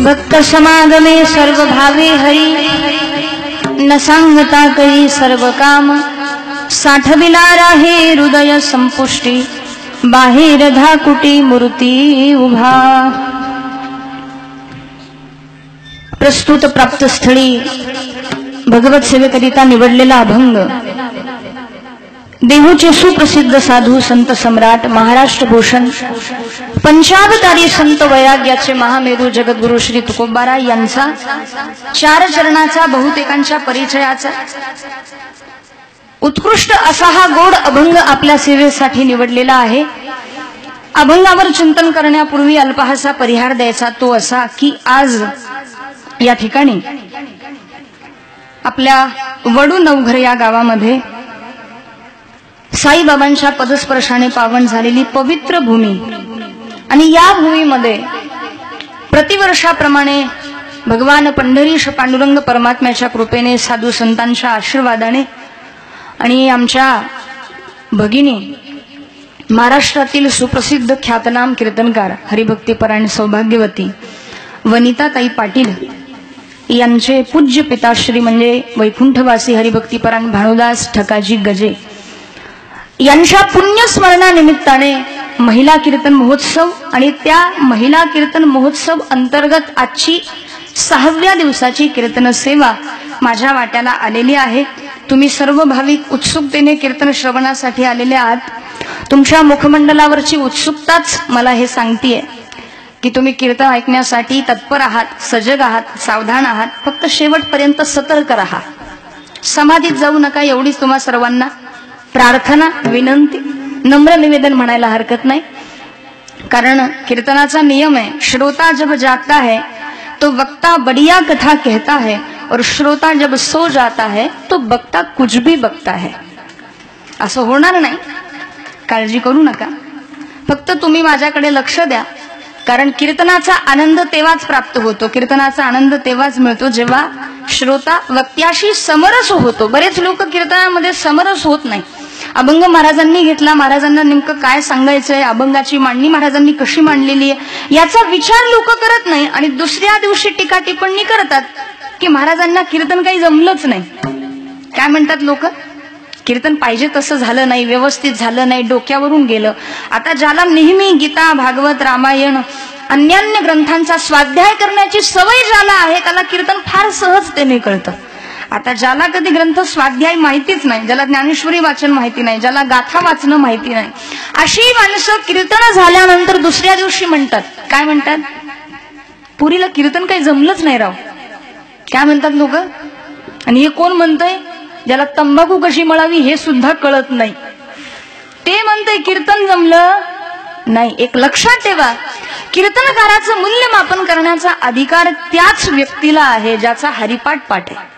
भक्त समागमे सर्व भावे हरी, न सांगता करी सर्व काम, साठविला राहे हृदय संपुष्टी, बाहेर धाकुटी मूर्ती उभा। प्रस्तुत प्राप्त स्थळी भगवत सेवेकरिता निवडलेला अभंग देहूचे सुप्रसिद्ध साधू संत सम्राट महाराष्ट्र भूषण पंचावतारी संत वैराग्याचे महामेरू जगद्गुरु श्री तुकोबारा यांचा 4 चरणाचा बहुतेकांच्या परिचयाचा उत्कृष्ट असा हा गोड अभंग आपल्या सेवेसाठी निवडलेला आहे। अभंगावर चिंतन करण्यापूर्वी अल्पहासा परिहार द्यायचा तो असा की आज या ठिकाणी आपल्या वडू नवघर या गावामध्ये साईबाबांच्या पदस्पर्शाने पावन झालेली पवित्र भूमी आणि या भूमीमध्ये प्रतिवर्षाप्रमाणे भगवान पंढरीश पांडुरंग परमात्म्याच्या कृपेने साधू संतांच्या आशीर्वादाने आणि आमच्या भगिनी महाराष्ट्रातील सुप्रसिद्ध ख्यातनाम कीर्तनकार हरिभक्तीपरायण सौभाग्यवती वनिताताई पाटील यांचे पूज्य पिताश्री म्हणजे वैकुंठवासी हरिभक्तीपरायण भानुदास ठकाजी गजे यांच्या पुण्यस्मरणानिमित्ताने महिला कीर्तन महोत्सव आणि त्या महिला कीर्तन महोत्सव अंतर्गत आजची 6व्या दिवसाची कीर्तन सेवा माझ्या वाट्याला आलेली आहे। तुम्ही सर्व भाविक उत्सुकतेने कीर्तन श्रवणासाठी आलेले आहात। तुमच्या मुखमंडलावरची उत्सुकताच मला हे सांगतेय की तुम्ही कीर्तन ऐकण्यासाठी तत्पर आहात, सजग आहात, सावधान आहात। फक्त शेवटपर्यंत सतर्क राहा, समाधीत जाऊ नका एवढीच तुम्हा सर्वांना प्रार्थना, विनंती, नम्र निवेदन म्हणायला हरकत नाही। कारण कीर्तनाचा नियम है, श्रोता जब जागता है तो वक्ता बढ़िया कथा कहता है और श्रोता जब सो जाता है तो वक्ता कुछ भी बकता है। असं होणार नाही, काळजी करू नका। फक्त तुम्ही माझ्याकडे लक्ष द्या, कारण कीर्तनाचा आनंद तेव्हाच प्राप्त होतो, कीर्तनाचा आनंद तेव्हाच मिळतो जेव्हा श्रोता वक्त्याशी समरस होतो। बरेच लोक कीर्तनामध्ये समरस होत नाही। अभंग महाराजांनी घेतला, महाराजांना नेमकं काय सांगायचंय, अभंगाची मांडणी महाराजांनी कशी मांडलेली आहे याचा विचार लोक करत नाही आणि दुसऱ्या दिवशी टीका टिप्पणी करतात की महाराजांना कीर्तन काही जमलंच नाही। काय म्हणतात लोक, कीर्तन पाहिजे तसं झालं नाही, व्यवस्थित झालं नाही, डोक्यावरून गेलं। आता ज्याला नेहमी गीता, भागवत, रामायण अन्यान्य ग्रंथांचा स्वाध्याय करण्याची सवय ज्याला आहे त्याला कीर्तन फार सहजतेने कळतं। आता ज्याला कधी ग्रंथ स्वाध्याय माहितीच नाही, ज्याला ज्ञानेश्वरी वाचन माहिती नाही, ज्याला गाथा वाचणं माहिती नाही, अशी माणसं कीर्तन झाल्यानंतर दुसऱ्या दिवशी म्हणतात, काय म्हणतात, पुरीला कीर्तन काही जमलंच नाही राव। काय म्हणतात लोक। आणि हे कोण म्हणतंय, ज्याला तंबाखू कशी मळावी हे सुद्धा कळत नाही, ते म्हणतंय कीर्तन जमलं नाही। एक लक्षात ठेवा, कीर्तनकाराचं मूल्यमापन करण्याचा अधिकार त्याच व्यक्तीला आहे ज्याचा हरिपाठ पाठ आहे,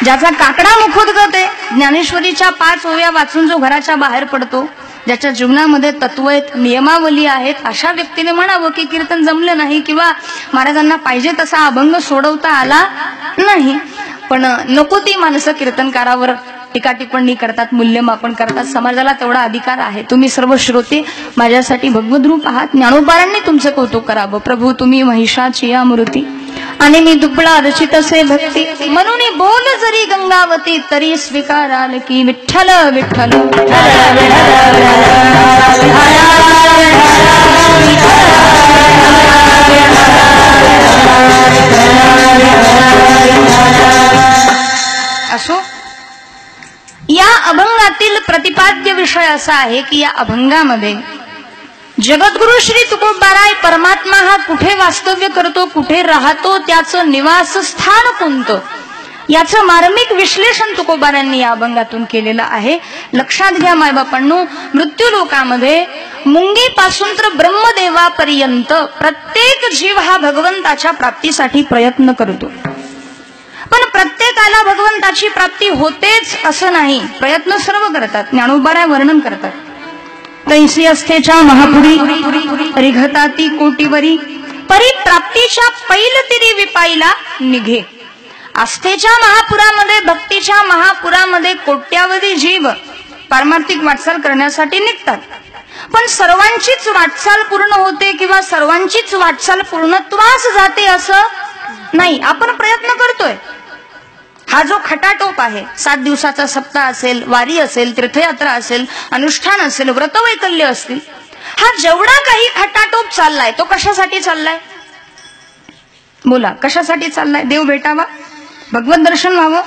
ज्याचा काकडा मुखोद्गत आहे, ज्ञानेश्वरीच्या 5 ओव्या वाचून जो घराच्या बाहेर पडतो, ज्याच्या जीवनामध्ये तत्व आहेत, नियमावली आहेत, अशा व्यक्तीने म्हणावं की कीर्तन जमलं नाही किंवा महाराजांना पाहिजे तसा अभंग सोडवता आला नाही। पण नको ती माणसं कीर्तनकारावर टीका टिप्पणी करतात, मूल्यमापन करतात। समाजाला तेवढा अधिकार आहे। तुम्ही सर्व श्रोते माझ्यासाठी भगवद रूप आहात, ज्ञानोबारांनी तुमचं कौतुक करावं। प्रभू तुम्ही महिषाची या मूर्ती आणि मी दुबळा रचित असे भक्ती, म्हणून बोल जरी गंगावती तरी स्वीकाराल की विठ्ठल विठ्ठल। असो, या अभंगातील प्रतिपाद्य विषय असा आहे की या अभंगामध्ये जगद्गुरु श्री तुकोबाराय परमात्मा हा कुठे वास्तव्य करतो, कुठे राहतो, त्याचं निवासस्थान कोणतं याचं मार्मिक विश्लेषण तुकोबारांनी या अभंगातून केलेलं आहे। लक्षात घ्या मायबापांनो, मृत्यू लोकामध्ये मुंगीपासून तर ब्रह्मदेवापर्यंत प्रत्येक जीव हा भगवंताच्या प्राप्तीसाठी प्रयत्न करतो, पण प्रत्येकाला भगवंताची प्राप्ती होतेच असं नाही। प्रयत्न सर्व करतात, ज्ञानोबाराय वर्णन करतात, तैसी असतेच्या महापुरी रिघताती कोटीवरी, परिप्राप्तीच्या पैल तिरी विपाईला निघे। आस्थेच्या महापुरामध्ये, भक्तीच्या महापुरामध्ये कोट्यावधी जीव पारमार्थिक वाटचाल करण्यासाठी निघतात, पण सर्वांचीच वाटचाल पूर्ण होते किंवा सर्वांचीच वाटचाल पूर्णत्वास जाते असं नाही. आपण प्रयत्न करतोय. हा जो खटाटोप आहे, 7 दिवसाचा सप्ताह असेल, वारी असेल, तीर्थयात्रा असेल, अनुष्ठान असेल, व्रतवैकल्य असतील, हा जेवढा काही खटाटोप चाललाय तो कशासाठी चाललाय? बोला, कशासाठी चाललाय? देव भेटावा, भगवत दर्शन व्हावं,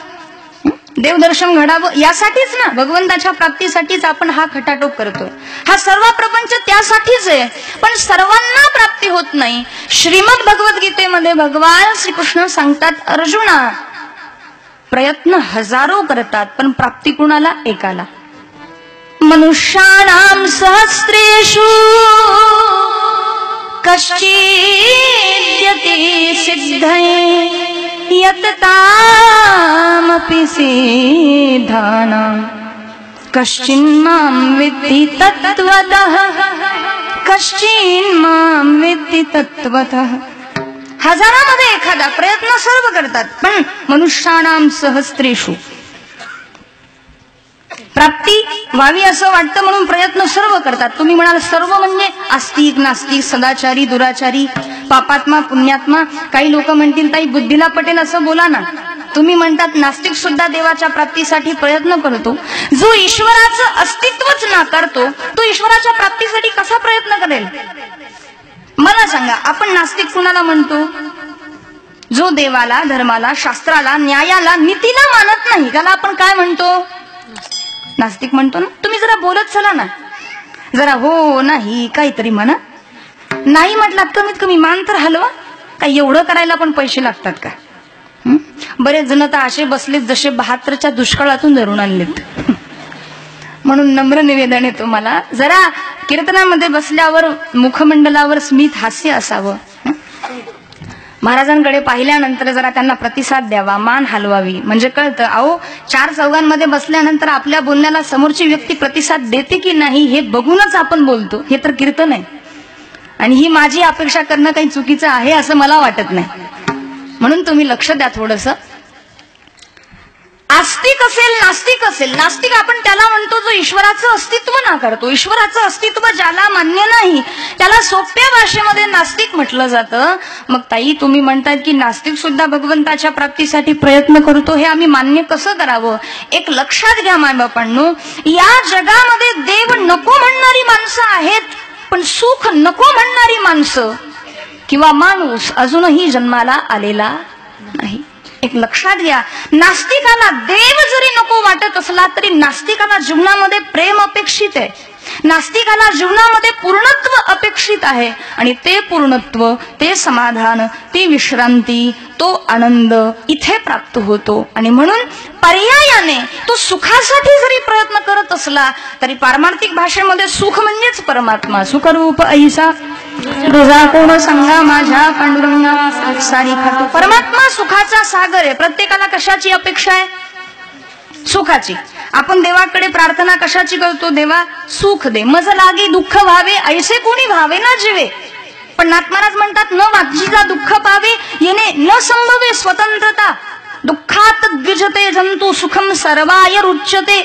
देवदर्शन घडावं, यासाठीच ना, भगवंताच्या प्राप्तीसाठीच आपण हा खटाटोप करतोय. हा सर्व प्रपंच त्यासाठीच आहे. पण सर्वांना प्राप्ती होत नाही. श्रीमद भगवद्गीतेमध्ये भगवान श्रीकृष्ण सांगतात, अर्जुना, प्रयत्न हजारो करतात पण प्राप्ती कुणाला? एकाला. मनुष्याणां सहस्रेषु कश्चिद्यते सिद्धये यततामपि सिद्धानां कश्चिन्मां विद्धि तत्त्वतः कश्चिन्मां विद्धि तत्त्वतः. हजारामध्ये एखादा. प्रयत्न सर्व करतात पण मनुष्याणां सहस्रेषु, प्राप्ती व्हावी असं वाटतं म्हणून प्रयत्न सर्व करतात. तुम्ही म्हणाल सर्व म्हणजे आस्तिक, नास्तिक, सदाचारी, दुराचारी, पापात्मा, पुण्यात्मा. काही लोक म्हणतील ताई बुद्धीला पटेल असं बोला ना. तुम्ही म्हणतात नास्तिक सुद्धा देवाच्या प्राप्तीसाठी प्रयत्न करतो. जो ईश्वराचं अस्तित्वच नाकारतो तो ईश्वराच्या प्राप्तीसाठी कसा प्रयत्न करेल? मला सांगा, आपण नास्तिक कुणाला म्हणतो? जो देवाला, धर्माला, शास्त्राला, न्यायाला, नीतीला मानत नाही त्याला आपण काय म्हणतो? नास्तिक म्हणतो ना. तुम्ही जरा बोलत चला ना, जरा हो नाही काहीतरी म्हणा. नाही म्हटलात कमीत कमी मान तर हलवा. काय एवढं करायला पण पैसे लागतात का? बरेच जण तर असे बसलेत जसे 72च्या दुष्काळातून धरून आणलेत. म्हणून नम्र निवेदन आहे तुम्हाला, जरा कीर्तनामध्ये बसल्यावर मुखमंडलावर स्मित हास्य असावं. महाराजांकडे पाहिल्यानंतर जरा त्यांना प्रतिसाद द्यावा, मान हलवावी, म्हणजे कळतं. अहो, 4 चौघांमध्ये बसल्यानंतर आपल्या बोलण्याला समोरची व्यक्ती प्रतिसाद देते की नाही हे बघूनच आपण बोलतो. हे तर कीर्तन आहे. आणि ही माझी अपेक्षा करणं काही चुकीचं आहे असं मला वाटत नाही. म्हणून तुम्ही लक्ष द्या थोडंसं. आस्तिक असेल, नास्तिक असेल. नास्तिक आपण त्याला म्हणतो जो ईश्वराचं अस्तित्व नाकारतो. ईश्वराचं अस्तित्व ज्याला मान्य नाही त्याला सोप्या भाषेमध्ये नास्तिक म्हटलं जातं. मग ताई तुम्ही म्हणतात की नास्तिक सुद्धा भगवंताच्या प्राप्तीसाठी प्रयत्न करतो, हे आम्ही मान्य कसं करावं? एक लक्षात घ्या मायबापांनो, या जगामध्ये देव नको म्हणणारी माणसं आहेत, पण सुख नको म्हणणारी माणसं किंवा माणूस अजूनही जन्माला आलेला नाही. एक लक्षात घ्या, नास्तिकाला देव जरी नको वाटत असला तरी नास्तिकाला जीवनामध्ये प्रेम अपेक्षित आहे. नास्तिकाला जीवनामध्ये पूर्णत्व अपेक्षित आहे. आणि ते पूर्णत्व, ते समाधान, ती विश्रांती, तो आनंद इथे प्राप्त होतो. आणि म्हणून पर्यायाने तो सुखासाठी जरी प्रयत्न करत असला तरी पारमार्थिक भाषेमध्ये सुख म्हणजेच परमात्मा. सुखरूप ऐसा तुझा कोण सांगा माझ्या पांडुरंगा सारी खातो. परमात्मा सुखाचा सागर आहे. प्रत्येकाला कशाची अपेक्षा आहे? सुखाची. आपण देवाकडे प्रार्थना कशाची करतो? देवा सुख दे, मज लागे दुःख व्हावे, ऐसे कोणी भावे ना जीवे. पण नाथ महाराज म्हणतात, न वाचीला दुःख पावे येणे न संभवे स्वतंत्रता. दुःखात द्विजते जंतू सुखम सर्वाय रुच्यते.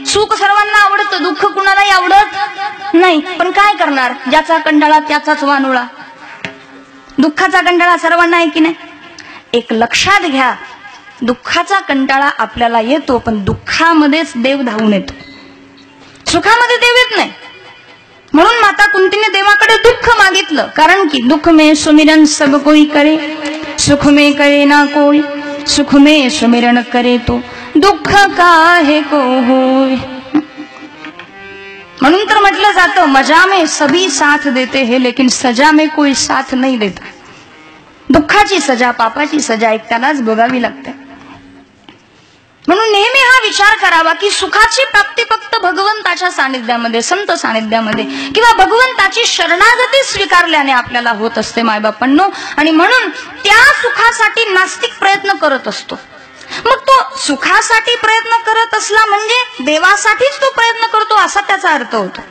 सुख सर्वांना आवडतं, दुःख कुणालाही आवडत नाही. पण काय करणार? ज्याचा कंटाळा त्याचाच वानुळा. दुःखाचा कंटाळा सर्वांना आहे की नाही? एक लक्षात घ्या, दुःखाचा कंटाळा आपल्याला येतो पण दुःखामध्येच देव धावून येतो, सुखामध्ये देव येत नाही. म्हणून माता कुंतीने देवाकडे दुःख मागितलं. कारण की दुःख में सुमिरन सब कोई करे, सुख में करे ना कोई. सुख में सुमिरन करे तो दुःख काहे को होय. म्हणून तर म्हटलं जातं, मजा में सभी साथ देते हैं लेकिन सजा में कोई साथ नहीं देता. दुःखाची सजा, पापाची सजा एकट्यालाच भोगावी लागते. म्हणून नेहमी हा विचार करावा की सुखाची प्राप्ती फक्त भगवंताच्या सानिध्यामध्ये, संत सानिध्यामध्ये किंवा भगवंताची शरणागती स्वीकारल्याने आपल्याला होत असते मायबापांनो. आणि म्हणून त्या सुखासाठी नास्तिक प्रयत्न करत असतो. मग तो सुखासाठी प्रयत्न करत असला म्हणजे देवासाठीच तो प्रयत्न करतो असा त्याचा अर्थ होतो.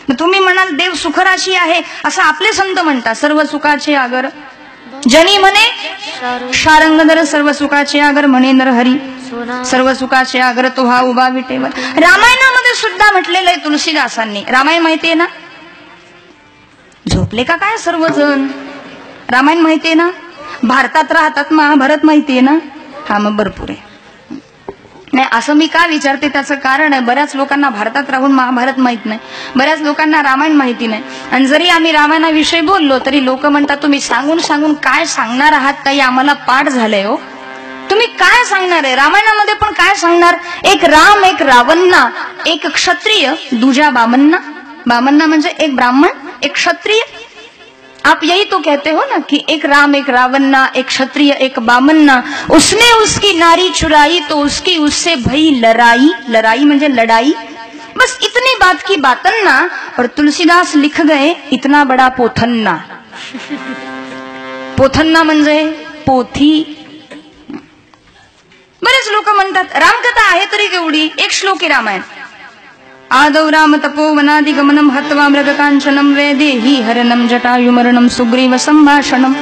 तुम्ही म्हणाल देव सुखराशी आहे असं आपले संत म्हणतात. सर्व सुखाचे आगर जनी म्हणे शारंगधर, सर्व सुखाचे आगर म्हणे नरहरी. सर्व सुखाचे आगर तो हा उभा विटेवर. रामायणामध्ये सुद्धा म्हटलेलं आहे तुलसीदासांनी. रामायण माहितीये ना? झोपले का काय सर्वजण? रामायण माहितीये ना, भारतात राहतात, महाभारत माहितीये ना. हा मग भरपूर आहे. नाही असं मी का विचारते त्याचं कारण आहे, बऱ्याच लोकांना भारतात राहून महाभारत माहित नाही, बऱ्याच लोकांना रामायण माहिती नाही. आणि जरी आम्ही रामायणाविषयी बोललो तरी लोक म्हणतात तुम्ही सांगून सांगून काय सांगणार आहात ताई, आम्हाला पाठ झालंय हो. तुम्ही काय सांगणार आहे रामायणामध्ये, पण काय सांगणार? एक राम, एक रावणना, एक क्षत्रिय, दूजा बामन्ना. बामन्ना म्हणजे एक ब्राह्मण, एक क्षत्रिय. आप यही तो कहते हो ना कि एक राम, एक रावणना, एक क्षत्रिय, एक बामन्ना. उसने उसकी नारी चुराई तो उसकी उससे भई लड़ाई. लड़ाई म्हणजे लड़ाई. बस इतनी बात की बातन्ना. और तुलसीदास लिख गए इतना बड़ा पोथन्ना. पोथन्ना म्हणजे पोथी. बरेच लोक म्हणतात रामकथा आहे तरी केवढी, एक श्लोक आहे रामायण. आदौ राम तपोवनादि गमनम हत्वा मृगकांचनम वैदेही हरणम जटायुमरणम सुग्रीव संभाषणम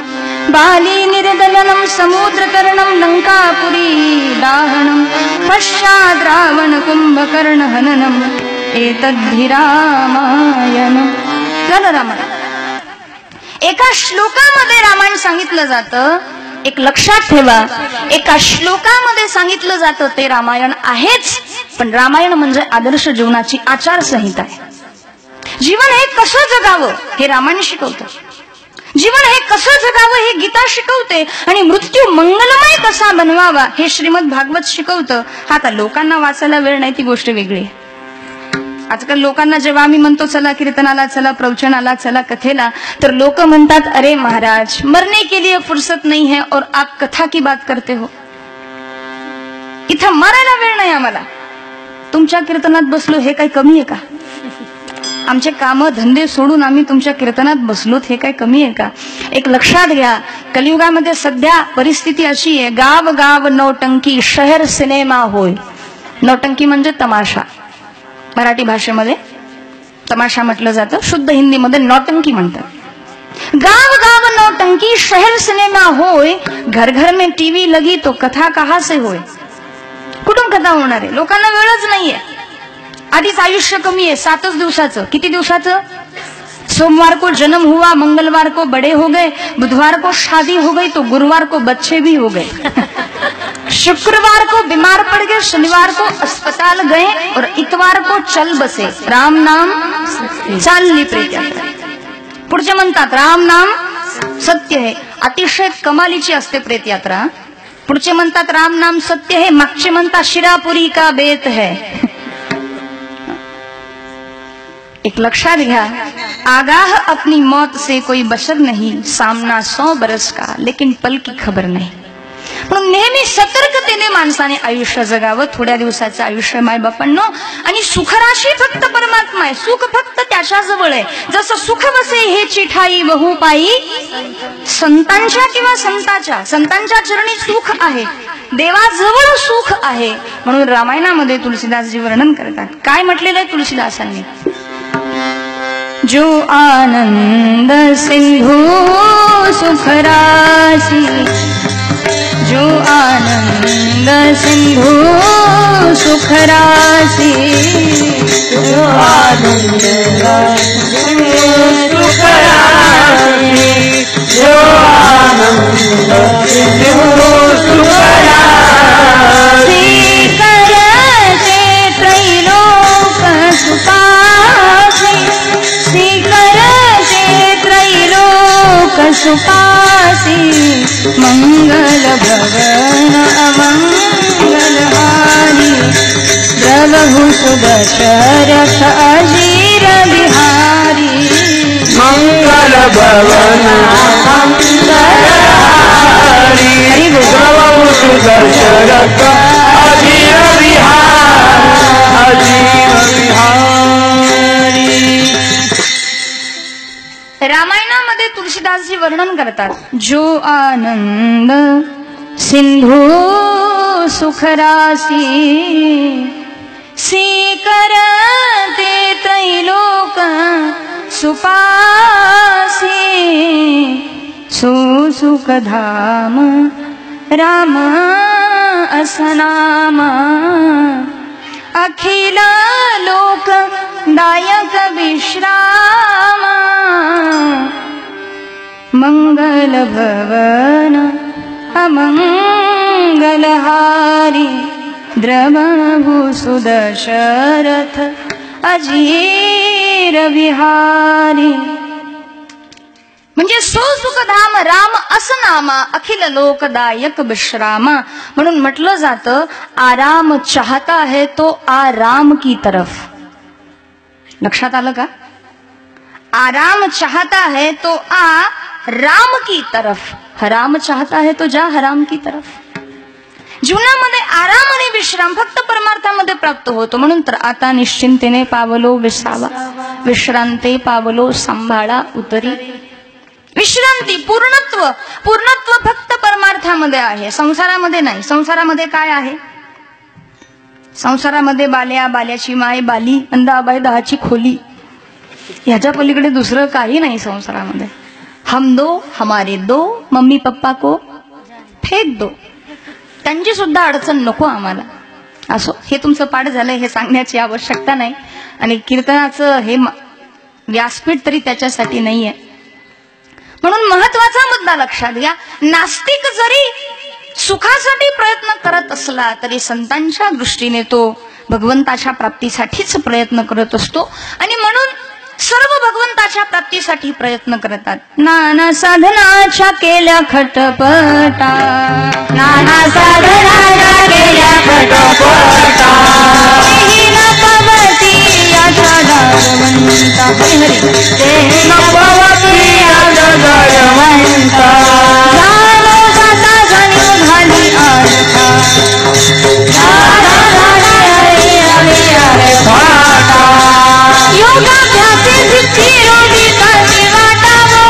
बाली निर्दलनम समुद्रतरणम लंकापुरी दाहनम पश्चात् रावण कुंभकर्ण हननम एतद्धि रामायण. झालं रामायण. एका श्लोकामध्ये रामायण सांगितलं जातं. एक लक्षात ठेवा, एका श्लोकामध्ये सांगितलं जातं ते रामायण आहेच, पण रामायण म्हणजे आदर्श जीवनाची आचारसंहिता आहे. जीवन हे कसं जगावं हे रामायण शिकवतं. जीवन हे कसं जगावं हे गीता शिकवते. आणि मृत्यू मंगलमय कसा बनवावा हे श्रीमद भागवत शिकवतं. आता लोकांना वाचायला वेळ नाही ती गोष्ट वेगळी आहे. आजकाल लोकांना जेव्हा आम्ही म्हणतो चला कीर्तनाला, चला प्रवचनाला, चला कथेला, तर लोक म्हणतात अरे महाराज मरने के लिए फुर्सत नहीं है और आप कथा की बात करते हो. इथं मरायला वेळ नाही आम्हाला. तुमच्या कीर्तनात बसलो हे काही कमी आहे का? आमचे काम धंदे सोडून आम्ही तुमच्या कीर्तनात बसलोत हे काही कमी आहे का? एक लक्षात घ्या, कलियुगामध्ये सध्या परिस्थिती अशी आहे, गाव गाव नौटंकी, शहर सिनेमा होय. नौटंकी म्हणजे तमाशा. मराठी भाषेमध्ये तमाशा म्हटलं जातं, शुद्ध हिंदीमध्ये नौटंकी म्हणतात. गाव गाव नौटंकी, शहर सिनेमा होय. घर घर में टीव्ही लगी तो कथा कहाँ से होय. कुठून कथा होणार आहे? लोकांना वेळच नाहीये. आधीच आयुष्य कमी आहे, 7 दिवसाचं. किती दिवसाचं? सोमवार को जन्म हुआ, मंगलवार को बड़े हो गए, बुधवार को शादी हो गई तो गुरुवार को बच्चे भी हो गए, शुक्रवार को बीमार पड़ गए, शनिवार को अस्पताल गए और इतवार को चल बसे. राम नाम चालली प्रेत्यात्रा. पुढचे म्हणतात राम नाम सत्य है. अतिशय कमालीची असते प्रेतयात्रा. पुढचे म्हणतात राम नाम सत्य है, मागचे म्हणतात शिरापुरी का बेत है. एक लक्षात घ्या, आगाह अपनी मौत से कोई बशर नहीं, सामना 100 बरस का लेकिन पल की खबर नाही. म्हणून नेहमी सतर्कतेने माणसाने आयुष्य जगावं. थोड्या दिवसाचं आयुष्य माय बापांनो. आणि सुखराशी फक्त परमात्मा आहे, सुख फक्त त्याच्या जवळ आहे. जसं सुख वसे हे चिठाई बहु पायी, संतांच्या किंवा संतांच्या चरणी सुख आहे, देवाजवळ सुख आहे. म्हणून रामायणामध्ये तुलसीदासजी वर्णन करतात. काय म्हटलेलं आहे तुलसीदासांनी? जो आनंद सिंधु सुख राशि, जो आनंद सिंधु सुख राशि, जो आनंद सिंधु सुख राशि, जो आनंद सिंधु सुख राशि, करते त्रैलोक सुपासि, करते त्रैलोक सुपासि, मंगल भवन अमंगल हारी, द्रवहु सुदशरथ अजीर बिहारी, मंगल भवन अमंगल हारी, द्रवहु सुदशरथ अजीर बिहारी. रामायणामध्ये तुलसीदासजी वर्णन करतात, जो आनंद सिंधु सुख राशि, करते त्रैलोक सुपासि, सुख धाम राम असनाम, अखिल लोक दायक विश्राम मंगल भवन अमंगलहारी द्रवण भूसुदशरथ अजीर विहारी. म्हणजे सो सुखधाम राम असनामा अखिल लोकदायक विश्रामा. म्हणून म्हटलं जातं आराम चाहता है तो आराम की तरफ. लक्षात आलं का? आराम चाहता है तो राम की तरफ. हराम चाहता है तो जा हराम की तरफ. जीवनामध्ये आराम आणि विश्राम फक्त परमार्थामध्ये प्राप्त होतो. म्हणून तर आता निश्चिंतेने पावलो विसावा, विश्रांते पावलो सांभाळा उतरी. विश्रांती, पूर्णत्व. पूर्णत्व फक्त परमार्थामध्ये आहे, संसारामध्ये नाही. संसारामध्ये काय आहे? संसारामध्ये बाल्या, बाल्याची माय बाली, अंधाबाई दहाची खोली, ह्याच्या पलीकडे दुसरं काही नाही संसारामध्ये. हम दो हमारे दो, मम्मी पप्पा को फेक दो. त्यांची सुद्धा अडचण नको आम्हाला. असो, हे तुमचं पाठ झालंय हे सांगण्याची आवश्यकता नाही. आणि कीर्तनाचं हे व्यासपीठ तरी त्याच्यासाठी नाहीये. म्हणून महत्वाचा मुद्दा लक्षात घ्या. नास्तिक जरी सुखासाठी प्रयत्न करत असला तरी संतांच्या दृष्टीने तो भगवंताच्या प्राप्तीसाठीच प्रयत्न करत असतो. आणि म्हणून सर्व भगवंताच्या प्राप्तीसाठी प्रयत्न करतात. नाना साधनाच्या केल्या खटपटा, नाना साधनाच्या केल्या खटपटा, हीन पवती याचा दारवंता. हरी हीन पवती याचा दारवंता. झालो जाता जणू झाली आरता, योगाभ्यासी सिद्धी रोगी काळजी वाटावो.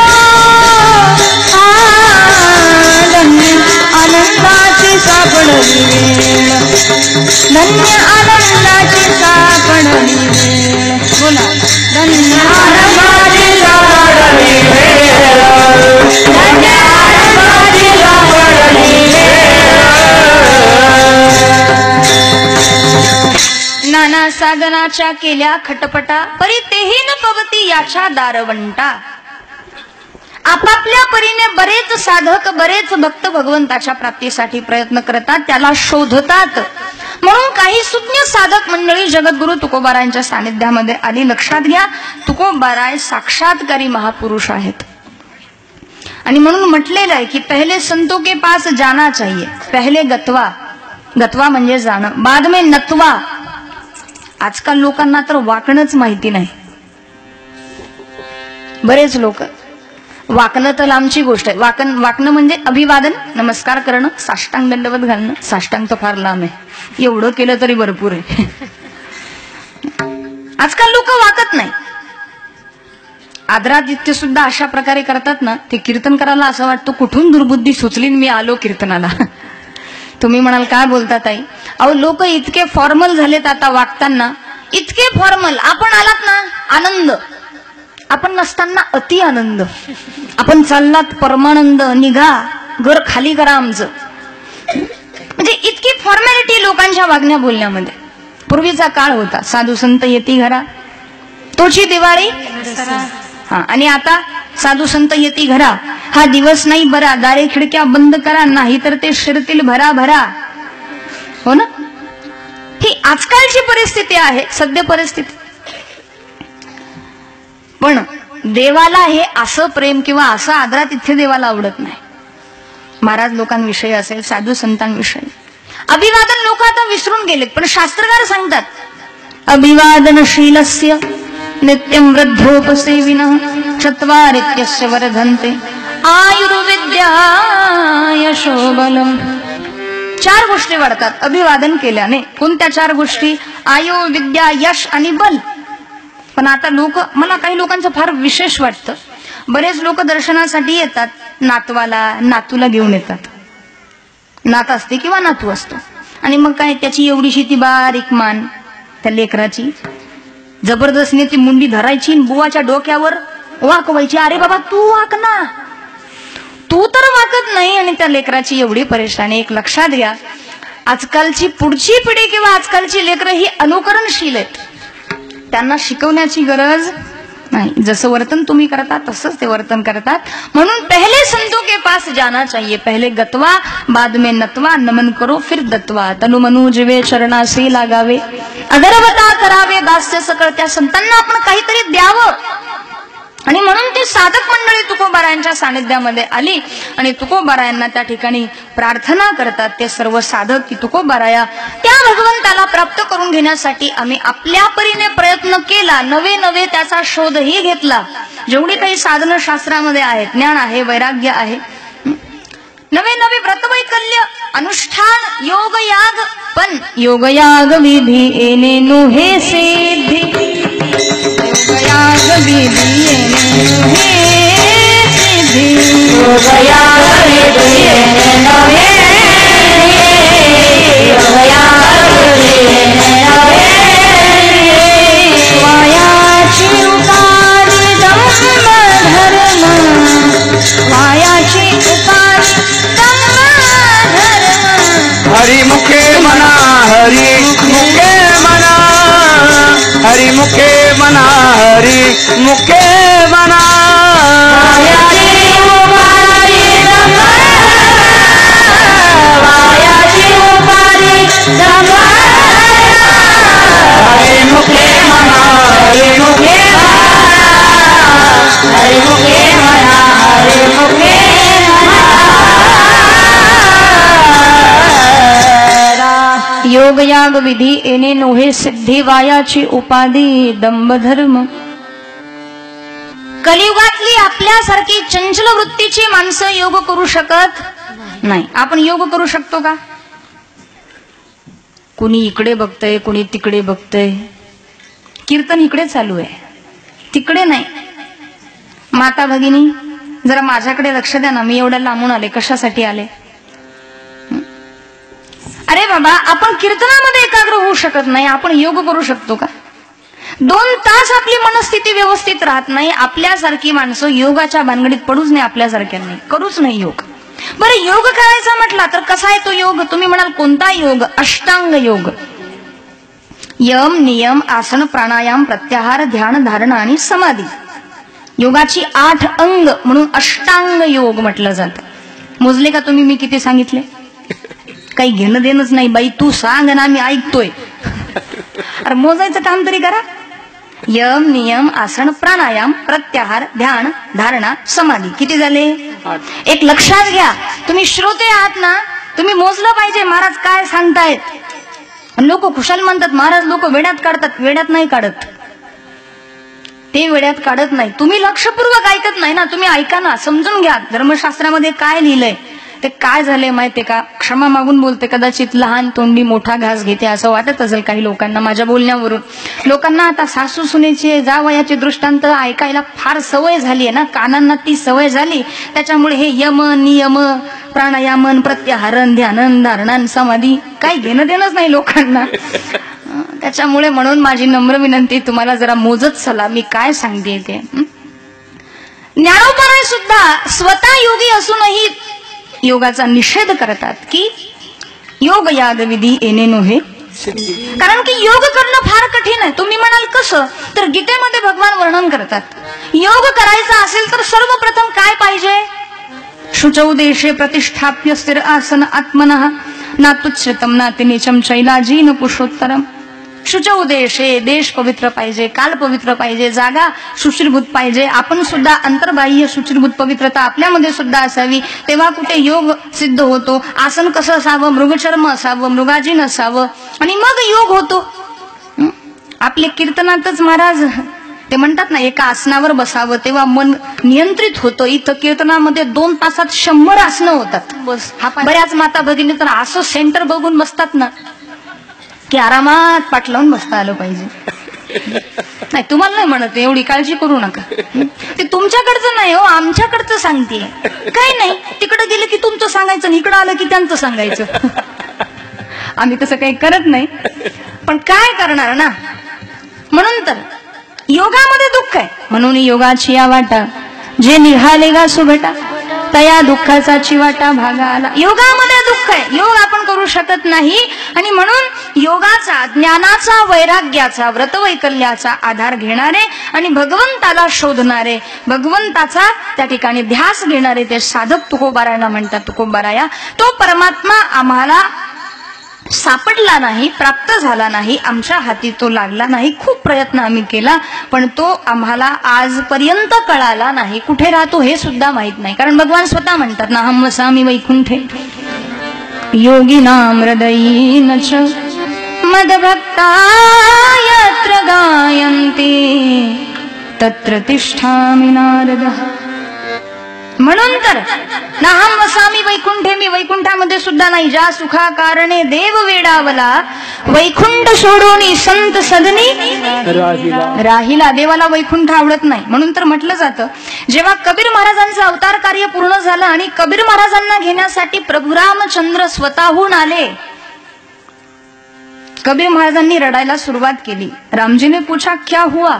धन्य आनंदाची सापडली वेळ, धन्य आनंदाची सापडली वेळ. बोला, धन्य आनंदाची सापडली वेळ, धन्य आनंदाची सापडली वेळ. नाना साधनाच्या केल्या खटपटा, परी तेही न पवती याच्या दारवंटा. आपापल्या परीने बरेच साधक, बरेच भक्त भगवंताच्या प्राप्तीसाठी प्रयत्न करतात, त्याला शोधतात. म्हणून काही सुज्ञ साधक मंडळी जगद्गुरु तुकोबारायांच्या सानिध्यामध्ये आली. लक्षात घ्या, तुकोबाराय साक्षात्कारी महापुरुष आहेत. आणि म्हणून म्हटलेलं आहे की पहले संतों के पास जाना चाहिए. पहले गतवा, गतवा म्हणजे जाणं, बाद में नतवा. आजकाल लोकांना तर वाकणंच माहिती नाही. बरेच लोक वाकणं तर लांबची गोष्ट आहे. वाकणं म्हणजे अभिवादन, नमस्कार करणं, साष्टांग दंडवत घालणं. साष्टांग तर फार लांब आहे, एवढं केलं तरी भरपूर आहे. आजकाल लोक वाकत नाही. आदरातिथ्य सुद्धा अशा प्रकारे करतात ना, ते कीर्तन करायला असं वाटतं कुठून दुर्बुद्धी सुचली मी आलो कीर्तनाला. तुम्ही म्हणाल काय बोलता ताई? अहो लोक इतके फॉर्मल झालेत आता वागताना, इतके फॉर्मल. आपण आलात ना आनंद, आपण नसताना अति आनंद. आपण चाललात परमानंद, निघा घर खाली करा आमचं. म्हणजे इतकी फॉर्मॅलिटी लोकांच्या वागण्या बोलण्यामध्ये. पूर्वीचा काळ होता, साधू संत येती घरा तोची दिवाळी. हा, आणि आता साधू संत येती घरा हा दिवस नाही बरा, दारे खिडक्या बंद करा नाही तर ते शिरतील भरा भरा. हो ना, ही आजकालची परिस्थिती आहे, सद्य परिस्थिती. पण देवाला हे असं प्रेम किंवा असं आदरातिथ्य देवाला आवडत नाही. महाराज लोकांविषयी असेल, साधू संतांविषयी अभिवादन लोक आता विसरून गेलेत. पण शास्त्रकार सांगतात अभिवादनशीलस्य नित्यं वृद्धोपसेविनः चत्वारित्यस्य वर्धन्ते आयुर्विद्या यशोबलम्. 4 गोष्टी वाढतात अभिवादन केल्याने. कोणत्या 4 गोष्टी? आयु, विद्या, यश आणि बल. पण आता लोक, मला काही लोकांचं फार विशेष वाटतं, बरेच लोक दर्शनासाठी येतात, नातवाला नातूला घेऊन येतात. नात असते किंवा नातू असतो, आणि मग काय त्याची एवढीशी ती बारीक मान त्या लेकराची, जबरदस्तीने ती मुंडी धरायची, बुवाच्या डोक्यावर वाकवायची. अरे बाबा तू वाक ना, तू तर वाकत नाही. आणि त्या लेकराची एवढी परेशानी. एक लक्षात घ्या, आजकालची पुढची पिढी किंवा आजकालची लेकरं ही अनुकरणशील आहेत. त्यांना शिकवण्याची गरज नहीं, जसं वर्तन तुम्ही करता तसंच ते वर्तन करतात. म्हणून पहले संतों के पास जाना चाहिए. पहले गतवा बाद में नतवा, नमन करो फिर दत्वा, तनु मनु जीवे चरणासी लागावे, अगरवता करावे दास्य सकळ. त्या संतांना आपण काहीतरी द्यावं. आणि म्हणून ती साधक मंडळी तुकोबारायांच्या सानिध्यामध्ये आली आणि तुकोबारायांना त्या ठिकाणी प्रार्थना करतात. ते सर्व साधक की तुकोबाराया त्या भगवंताला प्राप्त करून घेण्यासाठी आम्ही आपल्या परीने प्रयत्न केला, नवे नवे त्याचा शोधही घेतला. जेवढी काही साधन शास्त्रामध्ये आहेत, ज्ञान आहे, वैराग्य आहे, नवे नवे व्रतवैकल्य अनुष्ठान योगयाग, पण योगयाग विधी येणे नोहे सिद्धी, योगयाग विधी येणे नोहे सिद्धी, योगयाग विधी येणे नोहे, योगयाग विधी येणे नोहे, वायाची उपाधी धर्म धर्म, वायाची उपाधी हरि मुखे मना, हरि मुखे मना, हरि मुखे मना, हरि मुखे मना, वायाची उपाधी धर्म, वायाची उपाधी धर्म, हरि मुखे मना, हरि मुखे मना, हरि मुखे मना, हरि मुखे योगयाग विधी येणे नोहे सिद्धी, वायाची उपाधी दंभ धर्म. कलियुगातली आपल्यासारखी चंचल वृत्तीची माणसं योग करू शकत नाही. आपण योग करू शकतो का? कुणी इकडे बघतय, कुणी तिकडे बघतय. कीर्तन इकडे चालू आहे, तिकडे नाही. माता भगिनी जरा माझ्याकडे लक्ष द्या ना, मी एवढ्या लांबून आले, कशासाठी आले? अरे बाबा, आपण कीर्तनामध्ये एकाग्र होऊ शकत नाही, आपण योग करू शकतो का? 2 तास आपली मनस्थिती व्यवस्थित राहत नाही. आपल्यासारखी माणसं योगाच्या भानगडीत पडूच नाही, आपल्यासारख्यांनी करूच नाही योग. बरं, योग करायचा म्हटला तर कसा आहे तो योग? तुम्ही म्हणाल कोणता योग? अष्टांग योग. यम, नियम, आसन, प्राणायाम, प्रत्याहार, ध्यान, धारणा आणि समाधी. योगाची 8 अंग म्हणून अष्टांग योग म्हटलं जातं. मोजले का तुम्ही? मी किती सांगितले? काही घेणं देणंच नाही. बाई तू सांग ना, मी ऐकतोय. अरे मोजायचं काम तरी करा. यम, नियम, आसन, प्राणायाम, प्रत्याहार, ध्यान, धारणा, समाधी. किती झाले? 8. एक लक्षात घ्या, तुम्ही श्रोते आहात ना, तुम्ही मोजलं पाहिजे महाराज काय सांगतायत. लोक खुशाल म्हणतात महाराज लोक वेड्यात काढतात. वेड्यात नाही काढत ते, वेड्यात काढत नाही. तुम्ही लक्षपूर्वक ऐकत नाही ना. तुम्ही ऐका ना, समजून घ्या धर्मशास्त्रामध्ये काय लिहिलंय. ते काय झाले माहितीये का? क्षमा मागून बोलते, कदाचित लहान तोंडी मोठा घास घेते असं वाटत असेल काही लोकांना माझ्या बोलण्यावरून. लोकांना आता सासू सुनेचे जावयाचे दृष्टांत ऐकायला फार सवय झाली आहे ना, कानांना ती सवय झाली. त्याच्यामुळे हे यम, नियम, प्राणायामन, प्रत्याहारण, ध्यानन, धारणन, समाधी काही घेणं देणंच नाही लोकांना. त्याच्यामुळे म्हणून माझी नम्र विनंती, तुम्हाला जरा मोजत चला मी काय सांगते ते. ज्ञानोबराय सुद्धा स्वतः योगी असूनही योगाचा निषेध करतात की योग याग विधी येणे नोहे. कारण की योग करणं फार कठीण आहे. तुम्ही म्हणाल कसं? तर गीतेमध्ये भगवान वर्णन करतात, योग करायचा असेल तर सर्वप्रथम काय पाहिजे? शुचौ देशे प्रतिष्ठाप्य स्थिर आसन आत्मनः नातुच्छ्रितम नातिनीचम शैलाजीन पुरुषोत्तरम. शुचौ देशे, देश पवित्र पाहिजे, काल पवित्र पाहिजे, जागा सुशीलभूत पाहिजे. आपण सुद्धा अंतर्बाह्य सुशीलभूत पवित्रता आपल्यामध्ये सुद्धा असावी, तेव्हा कुठे योग सिद्ध होतो. आसन कसं असावं? मृगचर्म असावं, मृगाजीन असावं, आणि मग योग होतो. आपले कीर्तनातच महाराज ते म्हणतात ना, एका आसनावर बसावं तेव्हा मन नियंत्रित होतं. इथं कीर्तनामध्ये 2 तासात 100 आसनं होतात. बस बऱ्याच माता भगिनी तर असं सेंटर बघून बसतात ना की आरामात पाठ लावून बसता आलं पाहिजे. नाही तुम्हाला नाही म्हणत, एवढी काळजी करू नका. ते तुमच्याकडचं नाही हो, आमच्याकडचं सांगते. काही नाही, तिकडे गेलं की तुमचं सांगायचं, इकडं आलं की त्यांचं सांगायचं. आम्ही तसं काही करत नाही, पण काय करणार ना. म्हणून तर योगामध्ये दुःख आहे. म्हणून योगाची या वाटा जे निघाले गा सुभटा. तया दुःखाचा चिवाटा भागा आला. योगामध्ये दुःख आहे, योग आपण करू शकत नाही आणि म्हणून योगाचा, ज्ञानाचा, वैराग्याचा, व्रतवैकल्याचा आधार घेणारे आणि भगवंताला शोधणारे, भगवंताचा त्या ठिकाणी ध्यास घेणारे ते साधक तुकोबारायांना म्हणतात. तुकोबाराया तो परमात्मा आम्हाला सापडला नाही, प्राप्त झाला नाही, आमच्या हाती तो लागला नाही. खूप प्रयत्न आम्ही केला पण तो आम्हाला आजपर्यंत कळाला नाही. कुठे राहतो हे सुद्धा माहित नाही. कारण भगवान स्वतः म्हणतात ना, अहं वसामि वैकुंठे योगिनां हृदयेन च मद्भक्ता यत्र गायन्ति तत्र तिष्ठामि नारदः. म्हणून तर नाहं वसामि वैकुंठे, मी वैकुंठामध्ये सुद्धा नाही. ज्या सुखा कारणे देव वेडावला, वैकुंठ सोडून संत सदनी राहिला. देवाला वैकुंठ आवडत नाही. म्हणून तर म्हटलं जातं, जेव्हा कबीर महाराजांचं अवतार कार्य पूर्ण झालं आणि कबीर महाराजांना घेण्यासाठी प्रभू रामचंद्र स्वतःहून आले, कबीर महाराजांनी रडायला सुरुवात केली. रामजी ने पूछा क्या हुआ?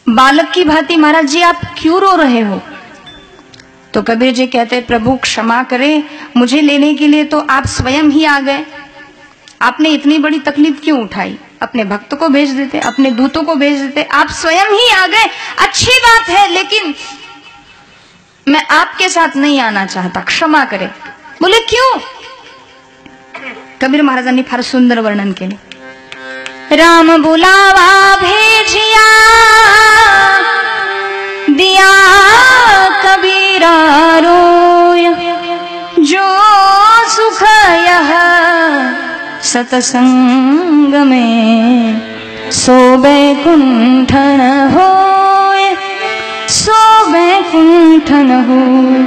बालक की भांति महाराज जी आप क्यों रो रहे हो? तो कबीर जी कहते, प्रभु क्षमा करे, मुझे लेने के लिए तो आप स्वयं ही आ गए. आपने इतनी बड़ी तकलीफ क्यों उठाई? अपने भक्त को भेज देते, अपने दूतों को भेज देते, आप स्वयं ही आ गए. अच्छी बात है, लेकिन मैं आपके साथ नहीं आना चाहता, क्षमा करे. बोले क्यों? कबीर महाराजांनी फार सुंदर वर्णन केले. राम बुलावा भेजिया दिया कबीरा रोय, जो सुख यह सतसंग में सो बैकुंठ न होय, सो बैकुंठ न होय.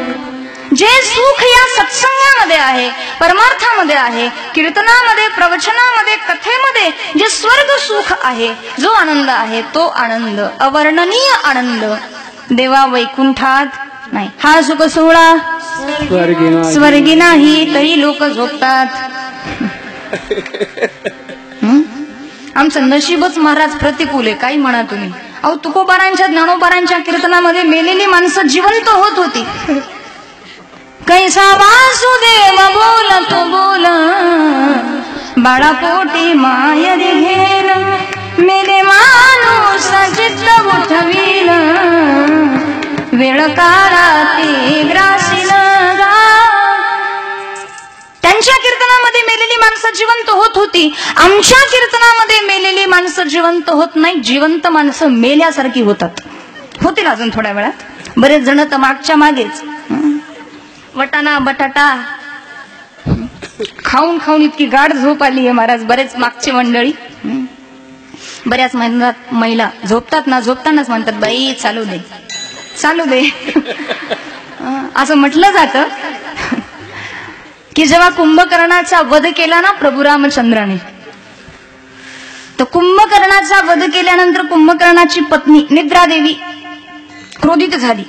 जे सुख या सत्संगामध्ये आहे, परमार्थामध्ये आहे, कीर्तनामध्ये, प्रवचनामध्ये, कथेमध्ये जे स्वर्ग सुख आहे, जो आनंद आहे, तो आनंद, अवर्णनीय आनंद देवा वैकुंठात नाही. हा सुख सोहळा स्वर्गी नाही, तरी लोक झोपतात. आमचं नशीबच महाराज प्रतिकूल आहे. काही म्हणा तुम्ही. अहो, तुकोबारांच्या, ज्ञानोबारांच्या कीर्तनामध्ये मेलेली माणसं जिवंत होत होती. कैसा वासुदेव बोलतो बोला, बाळापोटी मायरी घेला, मेले माणूस चित्त उठविल, वेळ काळाती ग्रासील. त्यांच्या कीर्तनामध्ये मेलेली माणसं जिवंत होत होती. आमच्या कीर्तनामध्ये मेलेली माणसं जिवंत होत नाही, जिवंत माणसं मेल्यासारखी होतात. होतील अजून थोड्या वेळात. बरेच जण तर मागच्या मागेच वटाणा बटाटा खाऊन खाऊन इतकी गाढ झोप आली आहे महाराज. बरेच मागची मंडळी, बऱ्याच महिला झोपतात ना, झोपतानाच म्हणतात, बाई चालू दे चालू दे. असं म्हटलं जातं की जेव्हा कुंभकर्णाचा वध केला ना प्रभू रामचंद्राने, तर कुंभकर्णाचा वध केल्यानंतर कुंभकर्णाची पत्नी निद्रा देवी क्रोधित झाली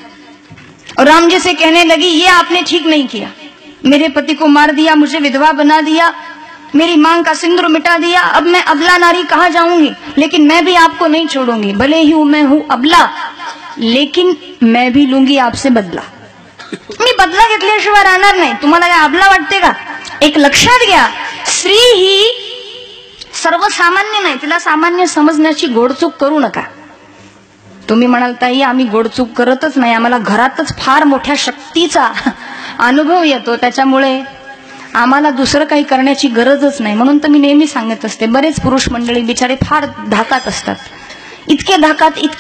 और राम जी से कहने लगी, ये आपने ठीक नहीं किया, मेरे पति को मार दिया, मुझे विधवा बना दिया, मेरी मांग का सिंदूर मिटा दिया, अब मैं अबला नारी कहाँ जाऊंगी, लेकिन मैं भी आपको नहीं छोड़ूंगी. भले ही मैं हूं अबला, लेकिन मैं भी लूंगी आपसे बदला. मी बदला घेतल्याशिवाय राहणार नाही. तुम्हाला काय अबला वाटते का? एक लक्षात घ्या, स्त्री ही सर्वसामान्य नाही, तिला सामान्य समजण्याची गोडचूक करू नका. तुम्ही म्हणाल ताई आम्ही गोडचूक करतच नाही, आम्हाला घरातच फार मोठ्या शक्तीचा अनुभव येतो, त्याच्यामुळे आम्हाला दुसरं काही करण्याची गरजच नाही. म्हणून तर मी नेहमी सांगत असते, बरेच पुरुष मंडळी बिचारे फार धाकात असतात. इतके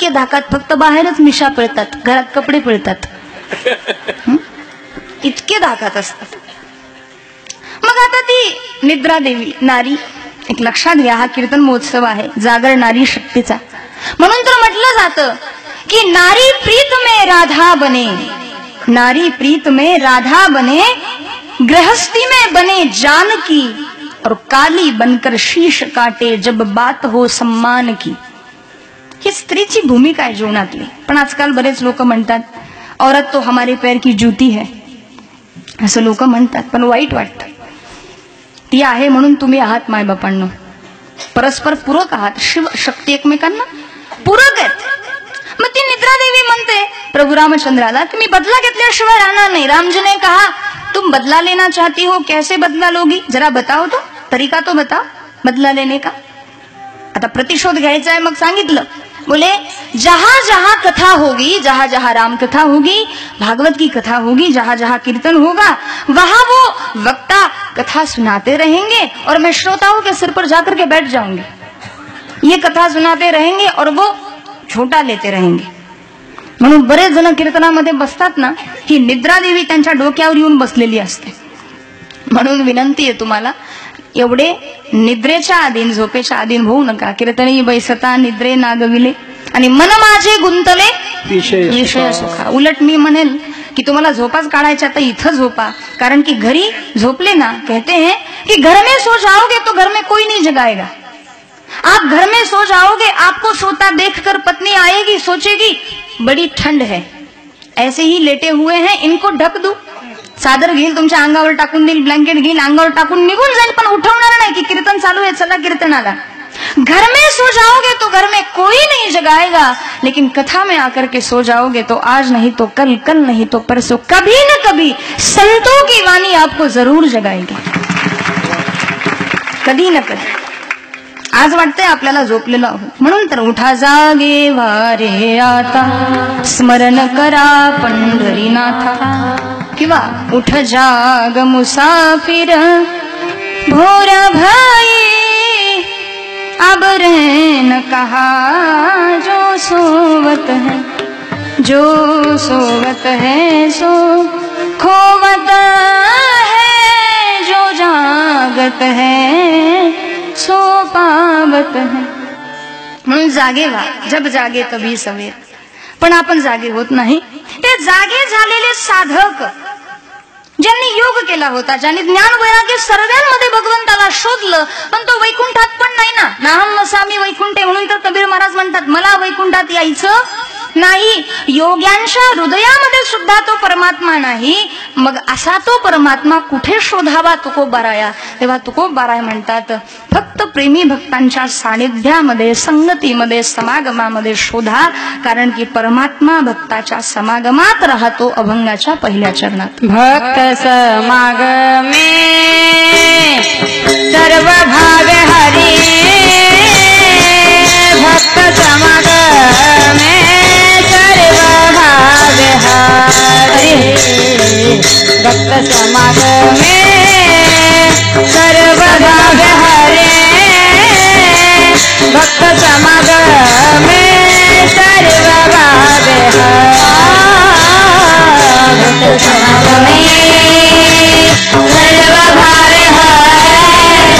धाकात फक्त बाहेरच मिशा पिळतात, घरात कपडे पिळतात, इतके धाकात असतात. मग आता ती निद्रा देवी नारी, एक लक्षात घ्या, हा कीर्तन महोत्सव आहे जागर नारी शक्तीचा. म्हणून तर म्हटलं जातं की नारी प्रीत में राधा बने, नारी प्रीत में राधा बने, गृहस्थी में बने जानकी, और काली बनकर शीश काटे जब बात हो सम्मान की. ही स्त्रीची भूमिका आहे जीवनातली. पण आजकाल बरेच लोक म्हणतात औरत तो हमारे पैर की जूती है, असं लोक म्हणतात. पण वाईट वाटतं. ती आहे म्हणून तुम्ही आहात मायबापांनो, परस्पर पूरक आहात. शिव शक्ती एकमेकांना पूरक आहेत. मग ती निद्रा देवी म्हणते प्रभु रामचंद्राला की मी बदला घेतल्याशिवाय राहणार नाही. राम जी ने कहा तुम बदला लेना चाहती हो, कैसे बदला लोगी, जरा बताओ तो, तरीका तो बताओ बदला लेने का. आता प्रतिशोध घ्यायचा आहे. मग सांगितलं, बोले जहां जहां कथा होगी, जहां जहां राम कथा होगी, भागवत की कथा होगी, जहां जहां कीर्तन होगा, वहां वो वक्ता कथा सुनाते रहेंगे और मैं श्रोताओं के सिर पर जाकर के बैठ जाऊंगी. ये कथा सुनाते रहेंगे और वो छोटा लेते रहेंगे. म्हणून बरेच जण कीर्तनामध्ये बसतात ना, ही निद्रादेवी त्यांच्या डोक्यावर येऊन बसलेली असते. म्हणून विनंती आहे तुम्हाला, एवढे निद्रेच्या अधीन, झोपेच्या अधीन होऊ नका. कीर्तनी बैसता निद्रे नागविले आणि मन माझे गुंतले विषय सुखा. उलट मी म्हणेल की तुम्हाला झोपाच काढायच्या तर इथं झोपा, कारण की घरी झोपले ना, कहते हैं कि घर में सो जाओगे तो घर में कोई नहीं जगाएगा. आप घर में सो जाओगे, आपको सोता देखकर पत्नी आएगी, सोचेगी बड़ी ठंड है, ऐसे ही लेटे हुए हैं, इनको ढक दूं. चादर घेईल, तुमच्या अंगावर टाकून देईल, ब्लँकेट घेईल, अंगावर टाकून निघून जाईल, पण उठवणार नाही की कीर्तन चालू आहे, चला कीर्तनाला. घर में सो जाओगे तो घर में कोई नहीं जगाएगा, लेकिन कथा में आकर के सो जाओगे तो आज नहीं तो कल, कल नहीं तो परसों, कभी न कभी संतों की वाणी आपको जरूर जगाएगी. कधी न कधी. आज वाटतंय आपल्याला झोपलेलो आहोत, म्हणून तर उठा जागे वारे आता, स्मरण करा पंढरीनाथा. किंवा उठ जाग मुसाफिर भोर भाई, अब रैन कहा जो सोवत है, जो सोवत है सो खोवत है, जो जागत है सो पावत है. म्हणून जागे व्हा, जब जागे तभी सवेर. पण आपण जागे होत नाही. ते जागे झालेले साधक, ज्यांनी योग केला होता, ज्यांनी ज्ञान वैराग्य सर्वांमध्ये भगवंताला शोधलं, पण तो वैकुंठात पण नाही ना. नाहम वसामी वैकुंठे, म्हणून तर कबीर महाराज म्हणतात मला वैकुंठात यायचं नाही. योग्यांच्या हृदयामध्ये सुद्धा तो परमात्मा नाही. मग असा तो परमात्मा कुठे शोधावा तुकोबाराया. तेव्हा तुकोबाराय म्हणतात फक्त प्रेमी भक्तांच्या सानिध्यामध्ये, संगतीमध्ये, समागमामध्ये शोधा, कारण की परमात्मा भक्ताच्या समागमात राहतो. अभंगाच्या पहिल्या चरणात भक्त समागमे सर्व भावे हरी, भक्त समागमे सर्व भावे हरी, भक्त समागमे सर्व भावे हरे, भक्त समागमे सर्व भावे हरे, भक्त समागमे सर्व भावे हरे,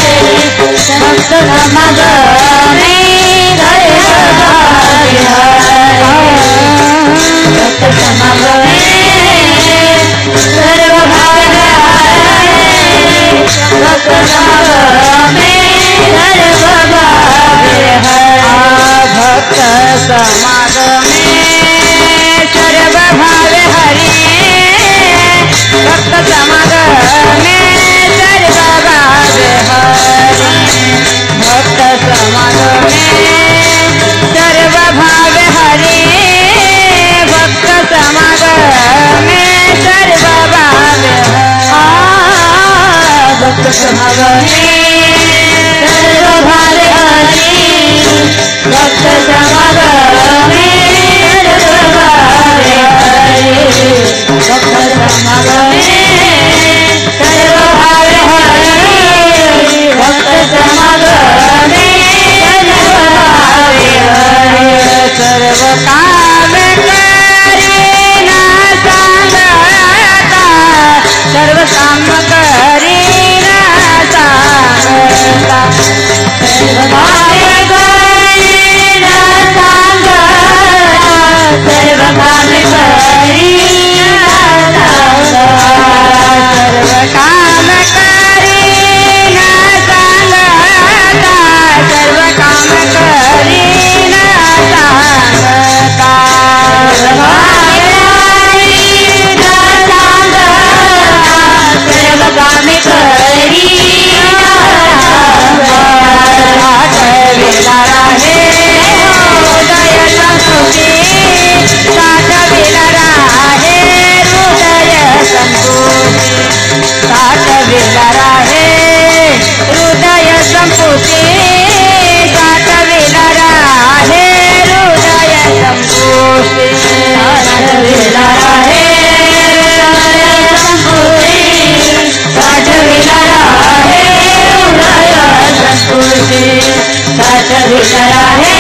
विसरा है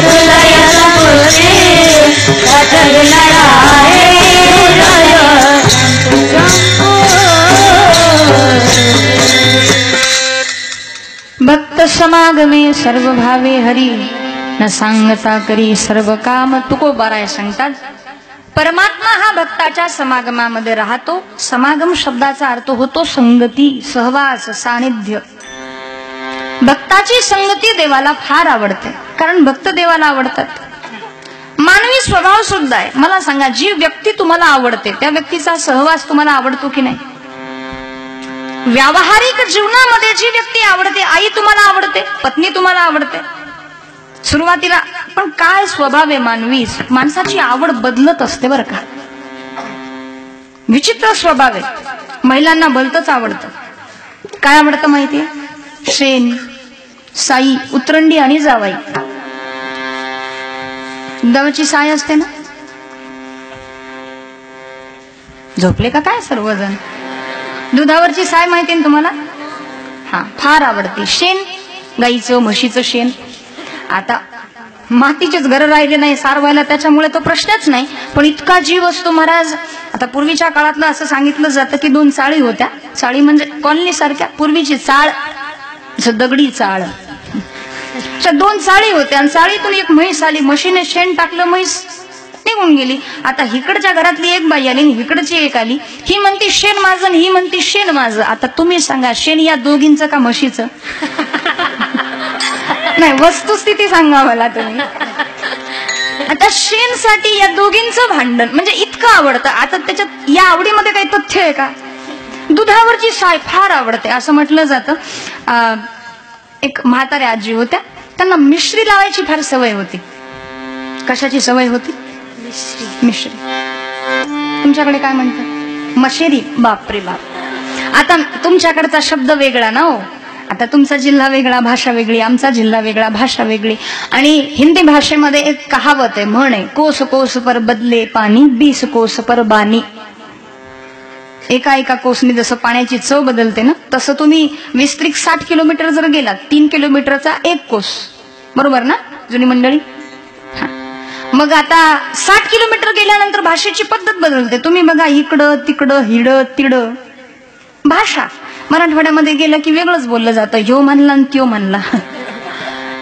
हृदय संपुटे विसरा है हृदय भक्त समागमे सर्व भावे हरी न सांगता करी सर्व काम. तुकोबाराय सांगतात परमात्मा हा भक्ताच्या समागमामध्ये राहतो. समागम शब्दाचा अर्थ होतो संगती, सहवास, सानिध्य. भक्ताची संगती देवाला फार आवडते, कारण भक्त देवाला आवडतात. मानवी स्वभाव सुद्धा आहे. मला सांगा, जी व्यक्ती तुम्हाला आवडते त्या व्यक्तीचा सहवास तुम्हाला आवडतो की नाही? व्यावहारिक जीवनामध्ये जी व्यक्ती आवडते, आई तुम्हाला आवडते, पत्नी तुम्हाला आवडते सुरुवातीला, पण काय स्वभाव आहे मानवी, माणसाची आवड बदलत असते बरं का. विचित्र स्वभाव आहे. महिलांना भलतंच आवडतं. काय आवडतं माहितीये? शेण, साई, उतरंडी आणि जावाई. दुधावरची साय असते ना, झोपले का काय सर्वजण? दुधावरची साय माहिती ना तुम्हाला? हा, फार आवडते. शेण, गाईचं म्हशीचं शेण. आता मातीचेच घर राहिले नाही सारवायला, त्याच्यामुळे तो प्रश्नच नाही. पण इतका जीव असतो महाराज. आता पूर्वीच्या काळातलं असं सांगितलं जातं की 2 चाळी होत्या. चाळी म्हणजे कॉलनी सारख्या. पूर्वीची चाळ, दगडी चाळ, 2 चाळी होत्या. आणि चाळीतून एक म्हैस आली, म्हशीने शेण टाकलं, म्हैस निघून गेली. आता इकडच्या घरातली एक बाई आली, इकडची एक आली. ही म्हणती शेण माझं, ही म्हणती शेण माझं. आता तुम्ही सांगा, शेण या दोघींचं का म्हशीचं? नाही, वस्तुस्थिती सांगा मला तुम्ही. आता शेणसाठी या दोघींचं भांडण, म्हणजे इतकं आवडतं. आता त्याच्यात या आवडीमध्ये काही तथ्य आहे का? दुधावरची साय फार आवडते असं म्हटलं जातं. एक म्हाताऱ्या आजी होत्या, त्यांना मिश्री लावायची फार सवय होती. कशाची सवय होती? मिश्री. तुमच्याकडे काय म्हणतात? मशेरी. बापरे बाप. आता तुमच्याकडचा शब्द वेगळा ना हो. आता तुमचा जिल्हा वेगळा, भाषा वेगळी, आमचा जिल्हा वेगळा, भाषा वेगळी. आणि हिंदी भाषेमध्ये एक कहावत आहे, म्हण आहे, कोस कोस पर बदले पाणी, 20 कोस पर बानी. एका कोसनी जसं पाण्याची चव बदलते ना, तसं तुम्ही विस्तृत 60 किलोमीटर जर गेलात, 3 किलोमीटरचा 1 कोस, बरोबर ना जुनी मंडळी? मग आता 60 किलोमीटर गेल्यानंतर भाषेची पद्धत बदलते. तुम्ही बघा, इकडं तिकडं, हिडं तिडं. भाषा मराठवाड्यामध्ये गेलं की वेगळंच बोललं जातं. ह्यो म्हणला आणि त्यो म्हणला,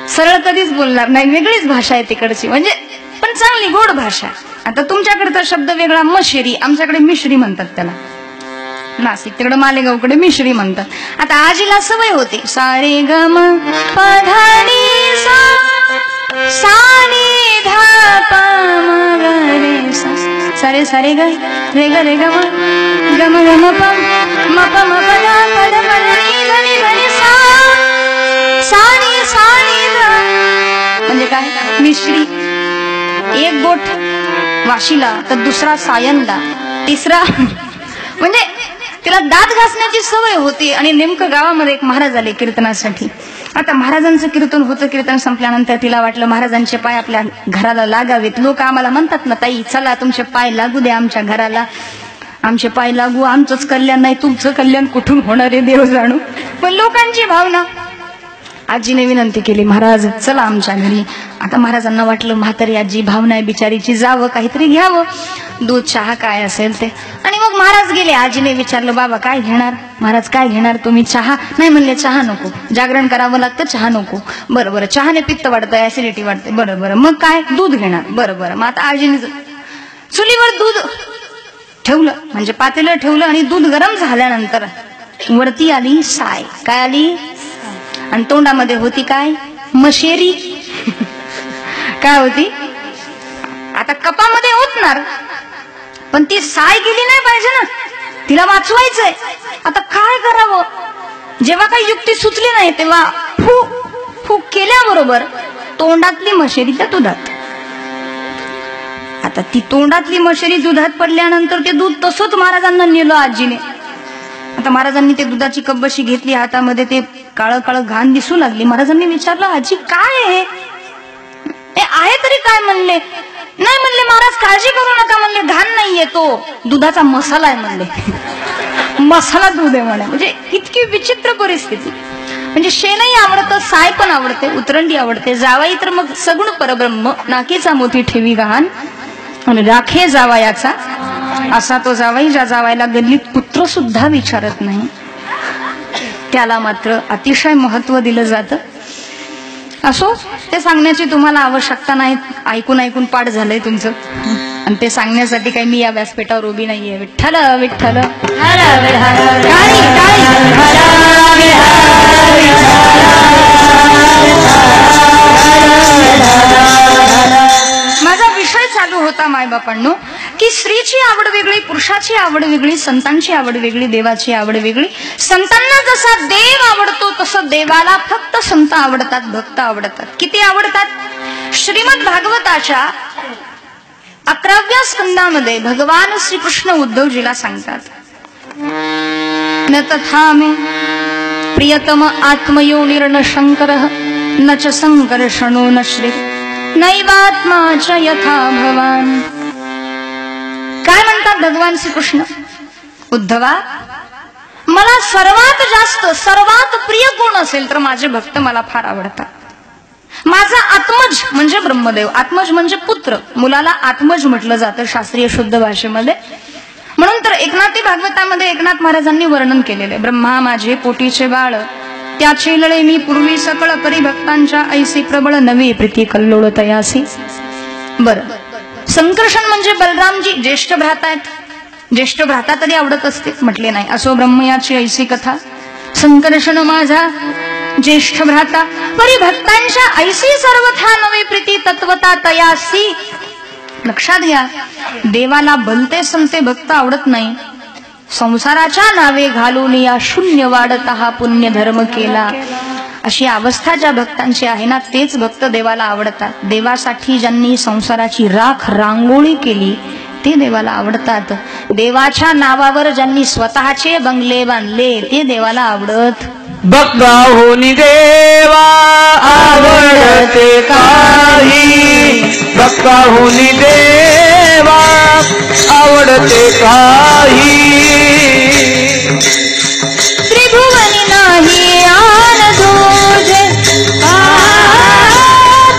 सरळ कधीच बोलणार नाही. वेगळीच भाषा आहे तिकडची, म्हणजे पण चांगली गोड भाषा. आता तुमच्याकडचा शब्द वेगळा, मशेरी. आमच्याकडे मिश्री म्हणतात त्याला. नाशिक तिकडे मालेगावकडे मिश्री म्हणतात. आता आजीला सवय होती, सारे गम पधानी सा, सानी धा पा म ग रे सा, सारे सारे ग रे ग रे ग म ग म ग म प म प म प ग प द प द नी ग नी ग नी सा, सानी सानी ध. म्हणजे काय? मिश्री. एक बोट वाशीला तर दुसरा सायनला, तिसरा म्हणजे तिला दात घासण्याची सवय होती. आणि नेमकं गावामध्ये एक महाराज आले कीर्तनासाठी. आता महाराजांचं कीर्तन होतं. कीर्तन संपल्यानंतर तिला वाटलं महाराजांचे पाय आपल्या घराला लागावेत. लोक आम्हाला म्हणतात ना, ताई चला तुमचे पाय लागू द्या आमच्या घराला. आमचे पाय लागू, आमचंच कल्याण नाही, तुमचं कल्याण कुठून होणार आहे देव जाणू. पण लोकांची भावना. आजीने विनंती केली, महाराज चला आमच्या घरी. आता महाराजांना वाटलं म्हातारी आजी, भावना आहे बिचारीची, जावं काहीतरी घ्यावं, दूध चहा काय असेल ते. आणि मग महाराज गेले. आजीने विचारलं, बाबा काय घेणार? महाराज काय घेणार तुम्ही? चहा? नाही म्हणले, चहा नको, जागरण करावं लागतं, चहा नको. बरं बरं, चहाने पित्त वाढतं, ऍसिडिटी वाढते. बरं बरं, मग काय? दूध घेणार. बरं बरं. मग आता आजीने चुलीवर दूध ठेवलं, म्हणजे पातेलं ठेवलं. आणि दूध गरम झाल्यानंतर वरती आली साय. काय आली? आणि तोंडामध्ये होती काय? मशेरी. काय होती? आता कपामध्ये ओतणार, पण ती साय गेली नाही पाहिजे ना, तिला वाचवायचंय. आता काय करावं? जेव्हा काही युक्ती सुचली नाही तेव्हा फूक फूक केल्याबरोबर तोंडातली मशेरी त्या दुधात. आता ती तोंडातली मशेरी दुधात पडल्यानंतर ते दूध तसंच महाराजांना नेलं आजीने. आता महाराजांनी ते दुधाची कब्बशी घेतली हातामध्ये, ते काळं काळं घाण दिसू लागली. महाराजांनी विचारलं, आजी काय आहे? आहे तरी काय? म्हणले नाही. म्हणले महाराज काळजी करू नका, म्हणले घाण नाहीये, तो दुधाचा मसाला आहे म्हणले. मसाला दूध आहे म्हणे. म्हणजे इतकी विचित्र परिस्थिती. म्हणजे शेणही आवडतं, साय पण आवडते, उतरंडी आवडते, जावाई तर मग सगुण परब्रह्म, नाकेचा मोती ठेवी गहाण आणि राखे जावायाचा असा तो जावाई, ज्या जावायला गल्लीत पुत्र सुद्धा विचारत नाही, त्याला मात्र अतिशय महत्व दिलं जातं. असो, ते सांगण्याची तुम्हाला आवश्यकता नाही, ऐकून ऐकून पाठ झालंय तुमचं, आणि ते सांगण्यासाठी काही मी या व्यासपीठावर उभी नाहीये. विठ्ठल विठ्ठल माझा विषय चालू होता मायबापांनो, की स्त्रीची आवड वेगळी, पुरुषाची आवड वेगळी, संतांची आवड वेगळी, देवाची आवड वेगळी. संतांना जसा देव आवडतो तसं देवाला फक्त संत आवडतात, भक्त आवडतात. किती आवडतात? श्रीमद भागवताच्या 11व्या स्कंदामध्ये भगवान श्रीकृष्ण उद्धवजीला सांगतात, न तथा मे प्रियतम आत्मयोनिर्न शंकरः न च संकर्षणो न श्री नैवात्मा च यथा भवान. काय म्हणतात भगवान श्रीकृष्ण? उद्धवा, मला सर्वात जास्त सर्वात प्रिय कोण असेल तर माझे भक्त मला फार आवडतात. माझा आत्मज म्हणजे ब्रह्मदेव, आत्मज म्हणजे पुत्र, मुलाला आत्मज म्हटलं जातं शास्त्रीय शुद्ध भाषेमध्ये. म्हणून तर एकनाथी भागवतामध्ये एकनाथ महाराजांनी वर्णन केलेले, ब्रह्मा माझे पोटीचे बाळ, त्याचे लळे मी पूर्वी सकळ परिभक्तांच्या ऐसी प्रबळ नवी प्रीती कल्लोळ तयासी. बर, संकर्षण म्हणजे बलरामजी ज्येष्ठ भ्राता आहेत, ज्येष्ठ भ्राता तरी आवडत असते म्हटले नाही. असो ब्रह्मयाची ऐसी कथा, संकर्षण माझा ज्येष्ठ भ्राता, परिभक्तांच्या ऐसी सर्वथा नवी प्रीती तत्वता तयासी. लक्षात घ्या, देवाला भलते संते भक्त आवडत नाही. संसाराच्या नावे घालून या शून्य वाढता हा पुण्य धर्म केला, अशी अवस्था ज्या भक्तांची आहे ना, तेच भक्त देवाला आवडतात. देवासाठी ज्यांनी संसाराची राख रांगोळी केली ते देवाला आवडतात. देवाच्या नावावर ज्यांनी स्वतःचे बंगले बांधले ते देवाला आवडत. भक्ता होनी देवा आवडते काही, भक्ता होनी देवा आवडते काही. त्रिभुवनी नाही आन तुझे,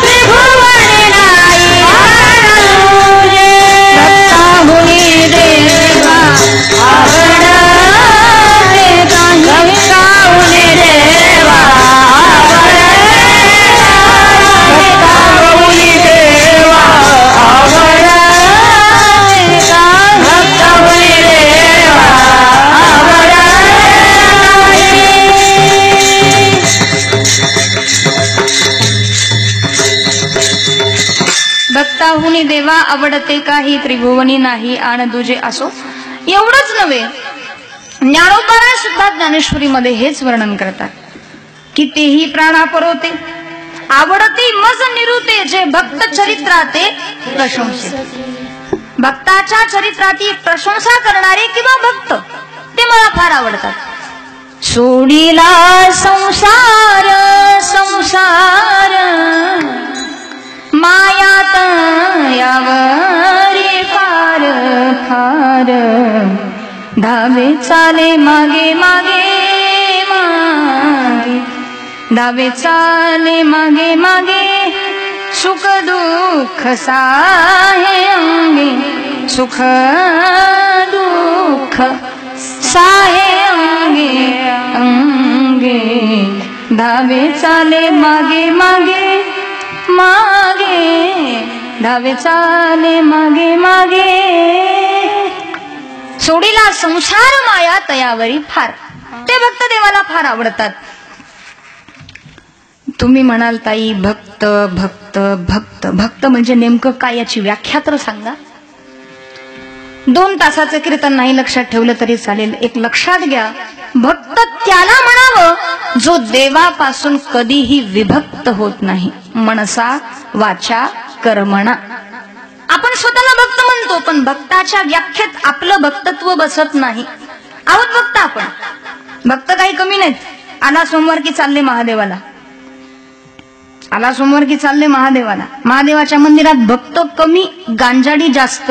त्रिभुवनी नाही आन तुझे, भक्ता होनी देवा आवडते काही, भक्ता होनी देवा भक्ताहुनी देवा आवडते काही, त्रिभुवनी नाही आण दुजे. असो, एवढंच नव्हे, ज्ञानोबा सुद्धा ज्ञानेश्वरीमध्ये हेच वर्णन करतात की तेही प्राणा परोते आवडते मज निरुते, जे भक्त चरित्राते प्रशंसे. भक्ताच्या चरित्राची प्रशंसा करणारे किंवा भक्त ते मला फार आवडतात. सोडीला संसार संसार मायात यावरी फार फार, धावे चाले मागे मागे मागे, धावे चाले मागे मागे, सुख दुःख साहे अंगे, सुख दुःख साहे अंगे अंगे, धावे चाले मागे मागे मागे, धावे चाले मागे मागे. सोडीला संसार माया तयावरी फार, ते भक्त देवाला फार आवडतात. तुम्ही म्हणाल ताई भक्त भक्त भक्त भक्त म्हणजे नेमकं काय, याची व्याख्या तर सांगा. 2 तासाचं कीर्तन नाही लक्षात ठेवलं तरी चालेल. एक लक्षात घ्या, भक्त त्याला म्हणावं जो देवापासून कधीही विभक्त होत नाही, मनसा वाचा कर्मणा. आपण स्वतःला भक्त म्हणतो, पण भक्ताच्या व्याख्येत आपलं भक्तत्व बसत नाही. आहोत भक्त आपण, भक्त काही कमी नाहीत. आला सोमवार की चालले महादेवाला, आला सोमवार की चालले महादेवाला. महादेवाच्या मंदिरात भक्त कमी, गांजाडी जास्त.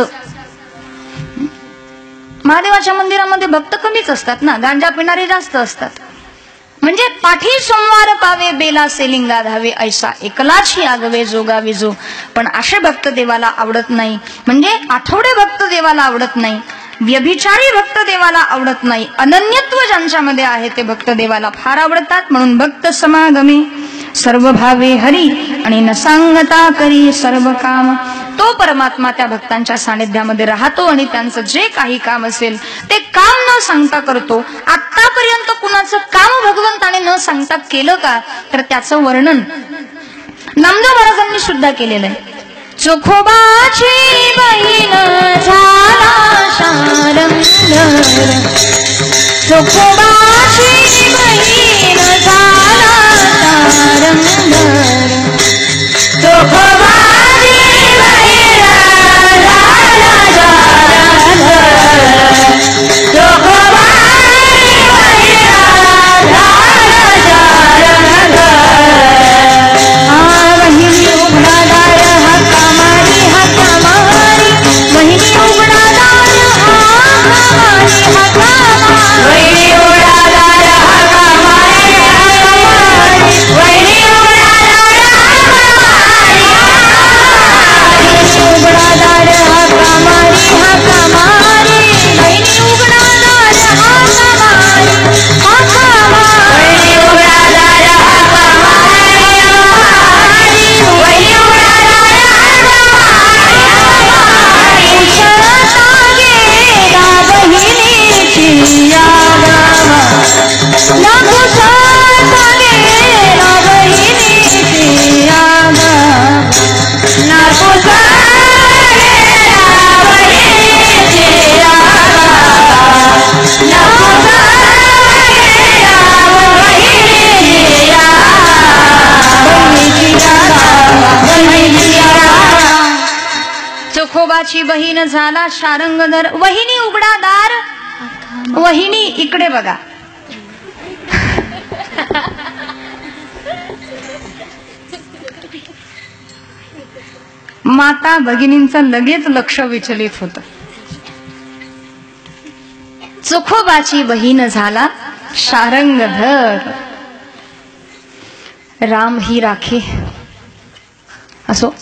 महादेवाच्या मंदिरामध्ये भक्त कमीच असतात ना, गांजा पिणारे जास्त असतात. म्हणजे पाठी सोमवार पावे बेला सेलिंगा धावे ऐसा एकलाची आगवे जोगा विजो. पण असे भक्त देवाला आवडत नाही. म्हणजे आठवडे भक्त देवाला आवडत नाही, व्यभिचारी भक्त देवाला आवडत नाही. अनन्यत्व ज्यांच्यामध्ये आहे ते भक्त देवाला फार आवडतात. म्हणून भक्त समागमे सर्व भावे हरी आणि न सांगता करी सर्व काम. तो परमात्मा त्या भक्तांच्या सानिध्यामध्ये राहतो आणि त्यांचं जे काही काम असेल ते काम न सांगता करतो. आतापर्यंत कुणाचं काम भगवंताने न सांगता केलं का, तर त्याचं वर्णन नामदेव महाराजांनी सुद्धा केलेलं आहे. चोखोबाची बहीण झाला शारंग, चोखोबाची बहीण झाला शारंग, चोखोबाची बहीण झाला शारंग, चोखोबाची बहीण झाला शारंग. बहिणी उघडादार हा कामारी, हा कामारी, बहिणी उघडादार हा कामारी, हा कामारी, बहिणी उघडादार हा कामारी, हा कामारी, बहिणी उघडादार हा कामारी, हा कामारी, उघडादार हा कामारी, हा कामारी, बहिणी उघडादार हा कामारी, हा कामारी, बहिणी उघडादार हा कामारी, वहिनी उघडादार हा कामारी, उसळता गेला बहिणीची यागावा, नाकुसळता गेला बहिणीची यागावा, नाकुसळता गेला बहिणीची यागावा, नाकुसळता गेला बहिणीची यागावा. चोखोबाची बहीण झाला शारंगधर, वहिनी उघडादार. वहिनी इकडे बघा. माता भगिनींचं लगेच लक्ष विचलित होतं. चोखोबाची बहीण झाला शारंगधर, राम ही राखे. असो,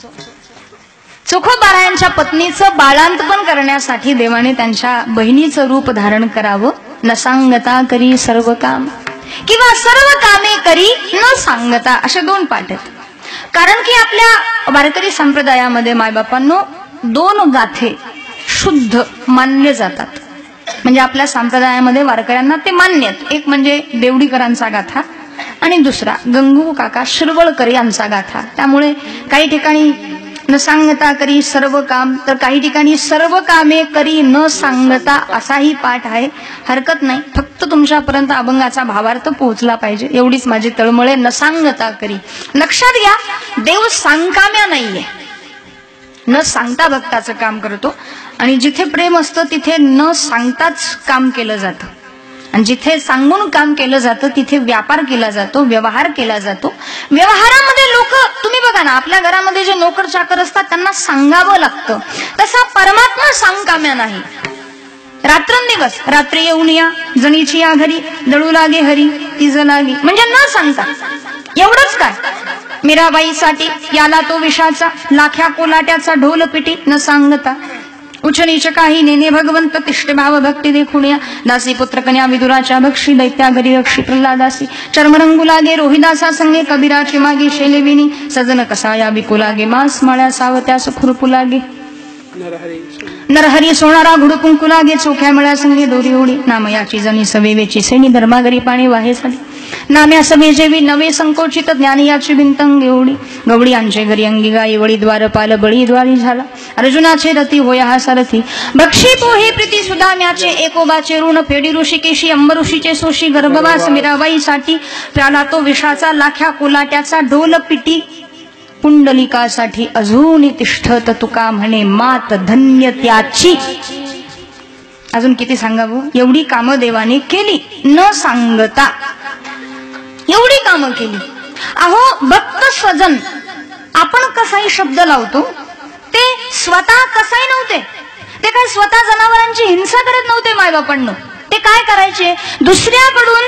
चोखोबारायांच्या पत्नीचं बाळांतपण करण्यासाठी देवाने त्यांच्या बहिणीचं रूप धारण करावं. न सांगता करी सर्व काम, किंवा सर्व कामे करी न सांगता, असे दोन पाठ आहेत. कारण की आपल्या वारकरी संप्रदायामध्ये मायबापांनो दोन गाथे शुद्ध मानले जातात. म्हणजे आपल्या संप्रदायामध्ये वारकऱ्यांना ते मान्य आहेत. एक म्हणजे देवडीकरांचा गाथा आणि दुसरा गंगू काका शिरवळकर यांचा गाथा. त्यामुळे काही ठिकाणी न सांगता करी सर्व काम, तर काही ठिकाणी सर्व कामे करी न सांगता असाही पाठ आहे. हरकत नाही, फक्त तुमच्यापर्यंत अभंगाचा भावार्थ पोहोचला पाहिजे एवढीच माझी तळमळे. न सांगता करी, लक्षात घ्या, देव सांगकाम्या नाहीये, न सांगता भक्ताचं काम करतो. आणि जिथे प्रेम असतं तिथे न सांगताच काम केलं जातं, आणि जिथे सांगून काम केलं जातं तिथे व्यापार केला जातो, व्यवहार केला जातो. व्यवहारामध्ये लोक, तुम्ही बघा ना, आपल्या घरामध्ये जे नोकर चाकर असतात त्यांना सांगावं लागतं. तसा परमात्मा सांगकाम्या नाही. रात्रंदिवस, रात्री येऊन या, जणीची या घरी, दळू लागे हरी तिज लागे, म्हणजे न सांगता. एवढंच काय, मीराबाईसाठी याला तो विषाचा, लाख्या कोलाट्याचा ढोल पिटी न सांगता. उच्च नीच काही नेने भगवंत तिष्ठ भाव भक्ती देखून या. दासी पुत्र कन्या विदुराच्या भक्षी, दैत्या घरी रक्षी प्रल्हादासी. चर्मरंगू लागे रोहिदासा संगे, कबीराची मागे शेलेविनी. सजन कसा या बिकू लागे, मांस माळ्या सावत्यास खुरपू लागे. नरहरी सोनारा घुड कुंकू लागे, चोख्या मळ्या संगे दोरी ओढी. नामयाची जणी सवेवेची सेनी, धर्मागरी पाणी वाहे साडी. नाम्या सवे जेवी नवे संकोचित, ज्ञानियाची भिंतंग एवढी. गवडी आंचे घरी अंगी गाई, वळी द्वारपाल बळी द्वारी झाला. अर्जुनाचे रती होया हा सारथी. बक्षी पोहे प्रीती सुदाम्याचे, एकोबाचे ऋण फेडी ऋषिकेशी. अंब ऋषीचे सोशी गर्भवास, मीराबाईसाठी प्याला तो विषाचा, लाख्या कोलाट्याचा ढोल पिटी. पुंडलिकासाठी अजून तिष्ठत तुका म्हणे, मात धन्य त्याची. अजून किती सांगावं, एवढी कामं देवाने केली न सांगता, एवढी कामं केली. अहो भक्त स्वजन, आपण कसाही शब्द लावतो, ते स्वतः कसाही नव्हते. ते काय स्वतः जनावरांची हिंसा करत नव्हते मायबापांनो. ते काय करायचे, दुसऱ्याकडून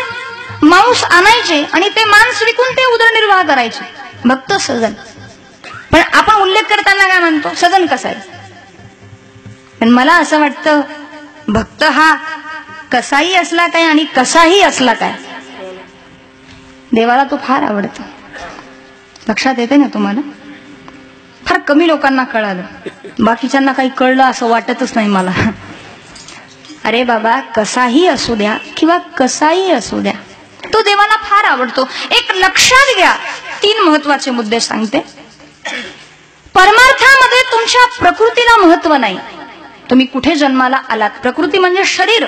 मांस आणायचे आणि ते मांस विकून ते उदरनिर्वाह करायचे. भक्त सजन. पण आपण उल्लेख करताना काय म्हणतो? सजन कसाई. पण मला असं वाटतं भक्त हा कसाही असला काय आणि कसाही असला काय, देवाला तो फार आवडतो. लक्षात येते ना तुम्हाला? फार कमी लोकांना कळालं, बाकीच्यांना काही कळलं असं वाटतच नाही मला. अरे बाबा, कसाही असू द्या किंवा कसाही असू द्या, तो देवाला फार आवडतो. एक लक्षात घ्या, 3 महत्वाचे मुद्दे सांगते. परमार्थामध्ये तुमच्या प्रकृतीला महत्व नाही. तुम्ही कुठे जन्माला आलात, प्रकृती म्हणजे शरीर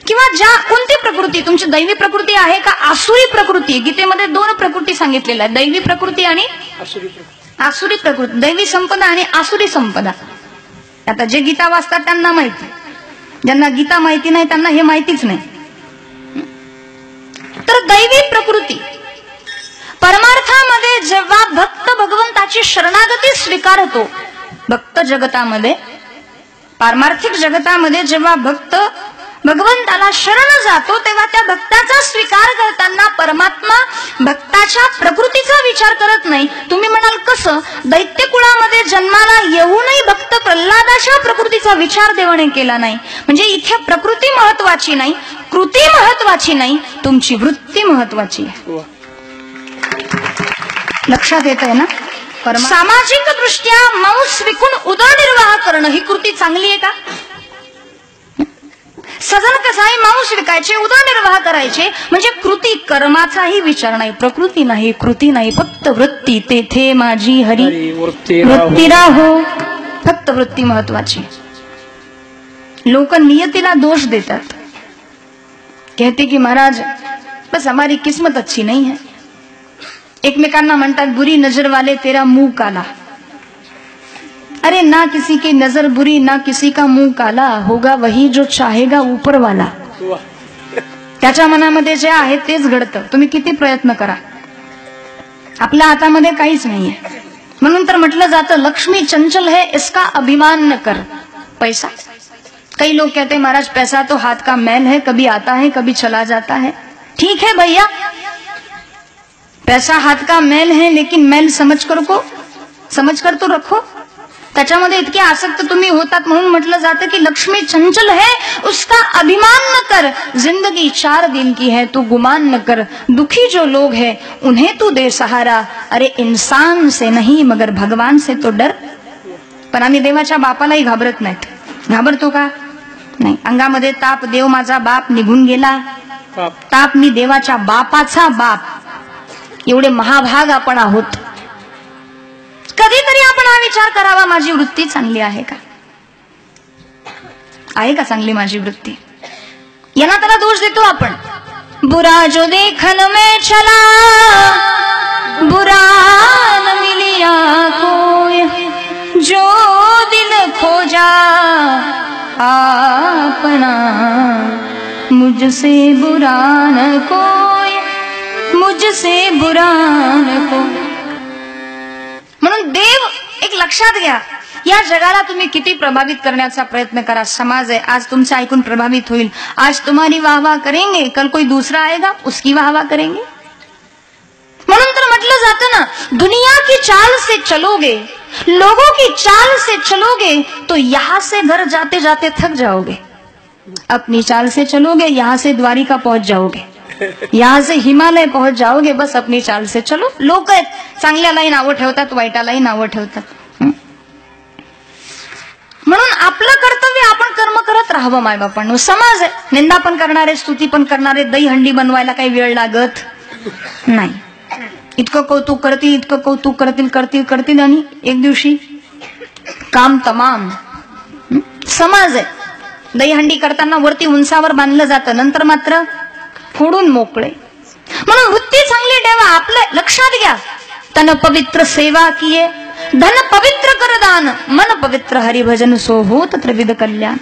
किंवा ज्या कोणती प्रकृती, तुमची दैवी प्रकृती आहे का आसुरी प्रकृती? गीतेमध्ये 2 प्रकृती सांगितलेल्या आहेत, दैवी प्रकृती आणि आसुरी प्रकृती. दैवी संपदा आणि आसुरी संपदा. आता जे गीता वाचतात त्यांना माहिती, ज्यांना गीता माहिती नाही त्यांना हे माहितीच नाही. तर दैवी प्रकृती, परमार्थामध्ये जेव्हा भक्त भगवंताची शरणागती स्वीकारतो, भक्त जगतामध्ये, पारमार्थिक जगतामध्ये जेव्हा भक्त भगवंताला शरण जातो, तेव्हा त्या भक्ताचा स्वीकार करताना परमात्मा भक्ताच्या प्रकृतीचा विचार करत नाही. तुम्ही म्हणाल कसं? दैत्य कुळामध्ये जन्माला येऊनही भक्त प्रल्हादाच्या प्रकृतीचा विचार देवाने केला नाही. म्हणजे इथे प्रकृती महत्वाची नाही, कृती महत्वाची नाही, तुमची वृत्ती महत्वाची आहे. लक्षात येत आहे ना? सामाजिक दृष्ट्या मांस विकून उदरनिर्वाह करणं ही कृती चांगली आहे का? सजन कसाई मांस विकायचे, उदरनिर्वाह करायचे, म्हणजे कृती, कर्माचाही विचार नाही, प्रकृती नाही, कृती नाही, फक्त वृत्ती. तेथे माझी हरी वृत्ती राहो, फक्त वृत्ती महत्वाची. लोक नियतीला दोष देतात, कहते की महाराज बस हमारी किस्मत अच्छी नहीं है. एकमेकांना म्हणतात बुरी नजर वाले तेरा मुंह काला. अरे ना किसी की नजर बुरी, ना किसी का मुंह काला, होगा वही जो चाहेगा ऊपर वाला. त्याच्या मनामध्ये जे आहे तेच घडतं, तुम्ही किती प्रयत्न करा, आपल्या हातामध्ये काहीच नाहीये. म्हणून तर म्हटलं जातं लक्ष्मी चंचल है इसका अभिमान न कर. पैसा, कई लोग कहते हैं महाराज पैसा तो हाथ का मैल है, कभी आता है कभी चला जाता है. ठीक है भैया, पैसा हाथ का मैल है, लेकिन मैल समझ कर तो रखो. त्याच्यामध्ये इतके आसक्त तुम्ही होतात म्हणून म्हटलं जातं की लक्ष्मी चंचल है उसका अभिमान न कर, जिंदगी 4 दिन की है तू गुमान न कर, दुखी जो लोग है उन्हें तू दे सहारा, अरे इंसान से नहीं मगर भगवान से तो डर. पण आम्ही देवाच्या बापालाही घाबरत नाहीत. घाबरतो का? नाही. अंगामध्ये ताप, देव माझा बाप निघून गेला, ताप मी देवाच्या बापाचा बाप, एवढे महाभाग आपण आहोत. कधीतरी आपण हा विचार करावा, माझी वृत्ती चांगली आहे का? आहे का चांगली माझी वृत्ती? यांना त्याला दोष देतो आपण. बुरा जो देखन में चला, बुरा न मिलिया कोई, जो दिल खोजा अपना, मुझसे बुरा न कोई, मुझसे बुरा न कोई. म्हणून देव, एक लक्षात घ्या, या जगाला तुम्ही किती प्रभावित करण्याचा प्रयत्न करा. समाज आहे, आज तुमचं ऐकून प्रभावित होईल, आज तुम्हारी वाहवाह करेंगे, कल कोई दूसरा आएगा उसकी वाहवाह करेंगे. म्हणून तर म्हटलं जातं ना, दुनिया की चाल से चलोगे, लोगों की चाल से चलोगे तो यहां से घर जाते जाते थक जाओगे. अपनी चाल से चलोगे यहां से द्वारिका पहुंच जाओगे, यहां से हिमालय पहुंच जाओगे, बस अपनी चाल से चलो. लोक आहेत, चांगल्यालाही नावं ठेवतात, वाईटालाही नावं ठेवतात. म्हणून आपलं कर्तव्य आपण कर्म करत राहावं. मायबापांनो, समाज आहे, निंदा पण करणारे, स्तुती पण करणारे, दही हंडी बनवायला काही वेळ लागत नाही. इतकं कौतुक करतील, इतकं कौतुक करतील आणि एक दिवशी काम तमाम. समाज आहे, दही हंडी करताना वरती उंचावर बांधलं जातं, नंतर मात्र फोडून मोकळे. म्हणून वृत्ती चांगली ठेवा. आपलं लक्षात घ्या, तन पवित्र सेवा किये, धन पवित्र कर दान, मन पवित्र हरिभजन सो होत त्रिविध कल्याण.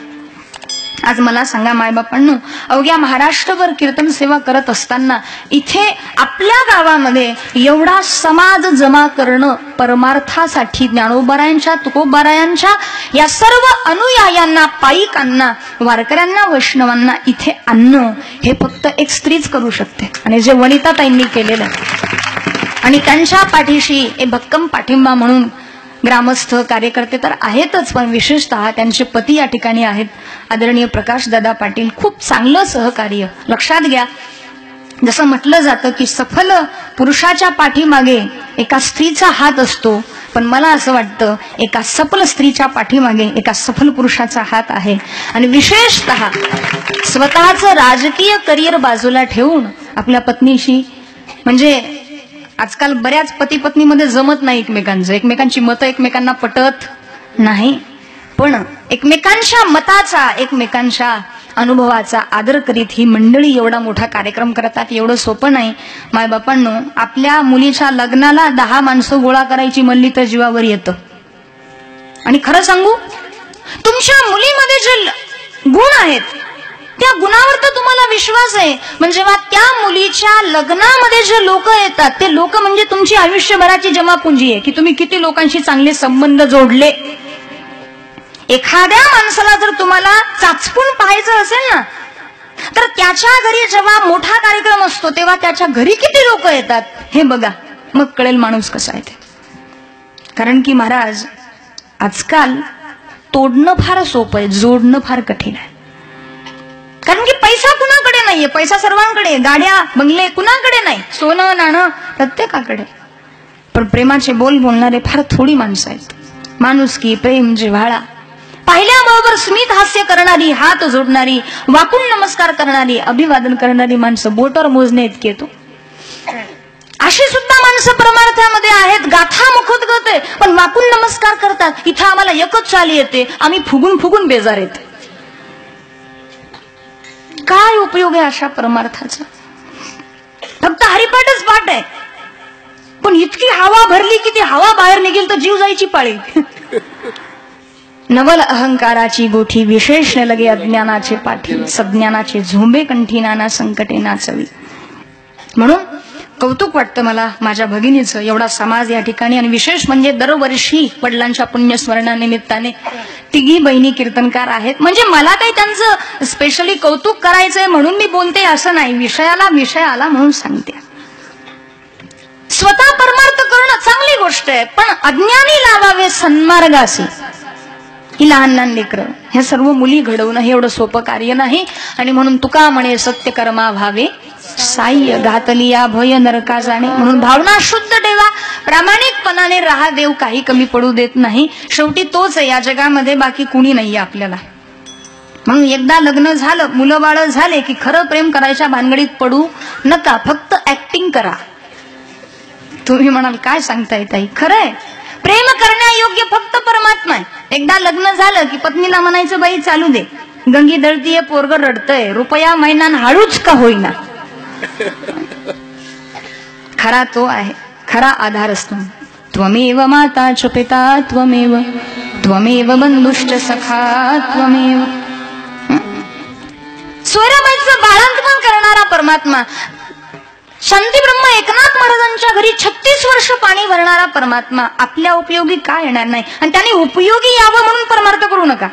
आज मला सांगा मायबापांनो, अवघ्या महाराष्ट्रभर कीर्तन सेवा करत असताना इथे आपल्या गावामध्ये एवढा समाज जमा करणं परमार्थासाठी, ज्ञानोबारायांच्या, तुकोबारायांच्या या सर्व अनुयायांना, पायिकांना, वारकऱ्यांना, वैष्णवांना इथे आणणं हे फक्त एक स्त्रीच करू शकते. आणि जे वनिताताईंनी केलेलं आणि त्यांच्या पाठीशी एक भक्कम पाठिंबा म्हणून ग्रामस्थ कार्यकर्ते तर आहेतच, पण विशेषतः त्यांचे पती या ठिकाणी आहेत, आदरणीय प्रकाशदादा पाटील. खूप चांगलं सहकार्य. लक्षात घ्या, जसं म्हटलं जातं की सफल पुरुषाच्या पाठीमागे एका स्त्रीचा हात असतो, पण मला असं वाटतं एका सफल स्त्रीच्या पाठीमागे एका सफल पुरुषाचा हात आहे. आणि विशेषतः स्वतःचं राजकीय करिअर बाजूला ठेवून आपल्या पत्नीशी, म्हणजे आजकाल बऱ्याच पती पत्नीमध्ये जमत नाही एकमेकांचं, एकमेकांची मतं एकमेकांना पटत नाही, पण एकमेकांच्या मताचा, एकमेकांच्या अनुभवाचा आदर करीत ही मंडळी एवढा मोठा कार्यक्रम करतात. एवढं सोपं नाही मायबापांनो. आपल्या मुलीच्या लग्नाला 10 माणसं गोळा करायची म्हणली तर जीवावर येतं. आणि खरं सांगू, तुमच्या मुलीमध्ये जे गुण आहेत त्या गुणावर तर तुम्हाला विश्वास आहे, म्हणजे जेव्हा त्या मुलीच्या लग्नामध्ये जे लोक येतात ते लोक म्हणजे तुमची आयुष्यभराची जमापुंजी आहे की तुम्ही किती लोकांशी चांगले संबंध जोडले. एखाद्या माणसाला जर तुम्हाला चाचपून पाहायचं असेल ना, तर त्याच्या घरी जेव्हा मोठा कार्यक्रम असतो तेव्हा त्याच्या घरी किती लोक येतात हे बघा, मग कळेल माणूस कसा आहे ते. कारण की महाराज, आजकाल तोडणं फार सोपं आहे, जोडणं फार कठीण आहे. कारण की पैसा कुणाकडे नाहीये, पैसा सर्वांकडे, गाड्या बंगले कुणाकडे नाही, सोनं नाणं प्रत्येकाकडे, पण प्रेमाचे बोल बोलणारे फार थोडी माणसं आहेत. माणुसकी, प्रेम, जिव्हाळा, पाहिल्याबरोबर स्मित हास्य करणारी, हात जोडणारी, वाकून नमस्कार करणारी, अभिवादन करणारी माणसं बोटावर मोजणे इतके येतो. अशी सुद्धा माणसं परमार्थामध्ये आहेत, गाथा मुखोद्गत आहे, पण वाकून नमस्कार करतात. इथं आम्हाला एकच चाल येते, आम्ही फुगून फुगून बेजार येते. काय उपयोग आहे अशा परमार्थाचा? फक्त हरिपाठच पाठ आहे, पण इतकी हवा भरली की ती हवा बाहेर निघेल तर जीव जायची पाळी. नवल अहंकाराची गोठी, विशेष न लगे अज्ञानाचे पाठी, सज्ञानाचे झोंबे कंठी, नाना संकटे नाचवी. म्हणून कौतुक वाटतं मला माझ्या भगिनीचं, एवढा समाज या ठिकाणी. आणि विशेष म्हणजे दरवर्षी वडिलांच्या पुण्यस्मरणानिमित्ताने तिघी बहिणी कीर्तनकार आहेत. म्हणजे मला काही त्यांचं स्पेशली कौतुक करायचंय म्हणून मी बोलते असं नाही, विषयाला विषय आला म्हणून सांगते. स्वतः परमार्थ करणं चांगली गोष्ट आहे, पण अज्ञानी लावावे सन्मार्गासी, ही लहान लहान लेकरं, ह्या सर्व मुली घडवणं हे एवढं सोपं कार्य नाही. आणि म्हणून तुका म्हणे सत्य कर्मा भावे साह्य, घातली या भय नरका जाणे. म्हणून भावना शुद्ध ठेवा, प्रामाणिकपणाने राहा, देव काही कमी पडू देत नाही. शेवटी तोच आहे या जगामध्ये, बाकी कुणी नाहीये आपल्याला. म्हणून एकदा लग्न झालं, मुलं बाळ झाले की खरं प्रेम करायच्या भानगडीत पडू नका, फक्त ऍक्टिंग करा. तुम्ही म्हणाल काय सांगताय ताई, खरंय, प्रेम करण्यायोग्य फक्त परमात्मा आहे. एकदा लग्न झालं की पत्नीला म्हणायचं बाई चालू दे, गंगी दळतीये, पोरग रडतंय, रुपया महिना हळूच का होईना. खरा तो आहे, खरा आधार असतो. त्वमेव माता च पिता त्वमेव, त्वमेव बंधुश्च सखा त्वमेव. सोयराबाईचं बाळंतपण करणारा परमात्मा, शांती ब्रह्म एकनाथ महाराजांच्या घरी 36 वर्ष पाणी भरणारा परमात्मा आपल्या उपयोगी काय येणार नाही. आणि त्याने उपयोगी यावं म्हणून परमार्थ करू नका.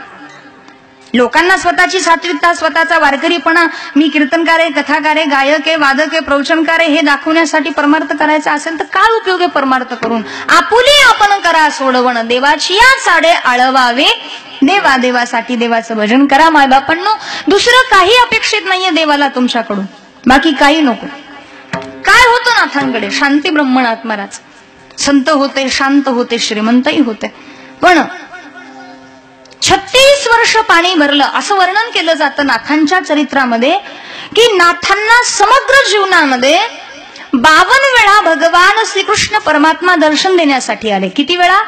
लोकांना स्वतःची सात्विकता, स्वतःचा वारकरीपणा, मी कीर्तनकार आहे, कथाकार आहे, गायक आहे, वादक आहे, प्रवचनकार आहे, हे दाखवण्यासाठी परमार्थ करायचा असेल तर काय उपयोग आहे परमार्थ करून? आपुली आपण करा सोडवण, देवाची या साडे आळवावे, देवा देवासाठी देवाचं भजन करा. मायबापांनो, दुसरं काही अपेक्षित नाहीये देवाला तुमच्याकडून, बाकी काही नको. काय होतं नाथांकडे? शांती ब्रह्मनाथ महाराज संत होते, शांत होते, श्रीमंतही होते, पण 36 वर्ष पाणी भरलं असं वर्णन केलं जातं नाथांच्या चरित्रामध्ये की नाथांना समग्र जीवनामध्ये 52 वेळा भगवान श्रीकृष्ण परमात्मा दर्शन देण्यासाठी आले. किती वेळा?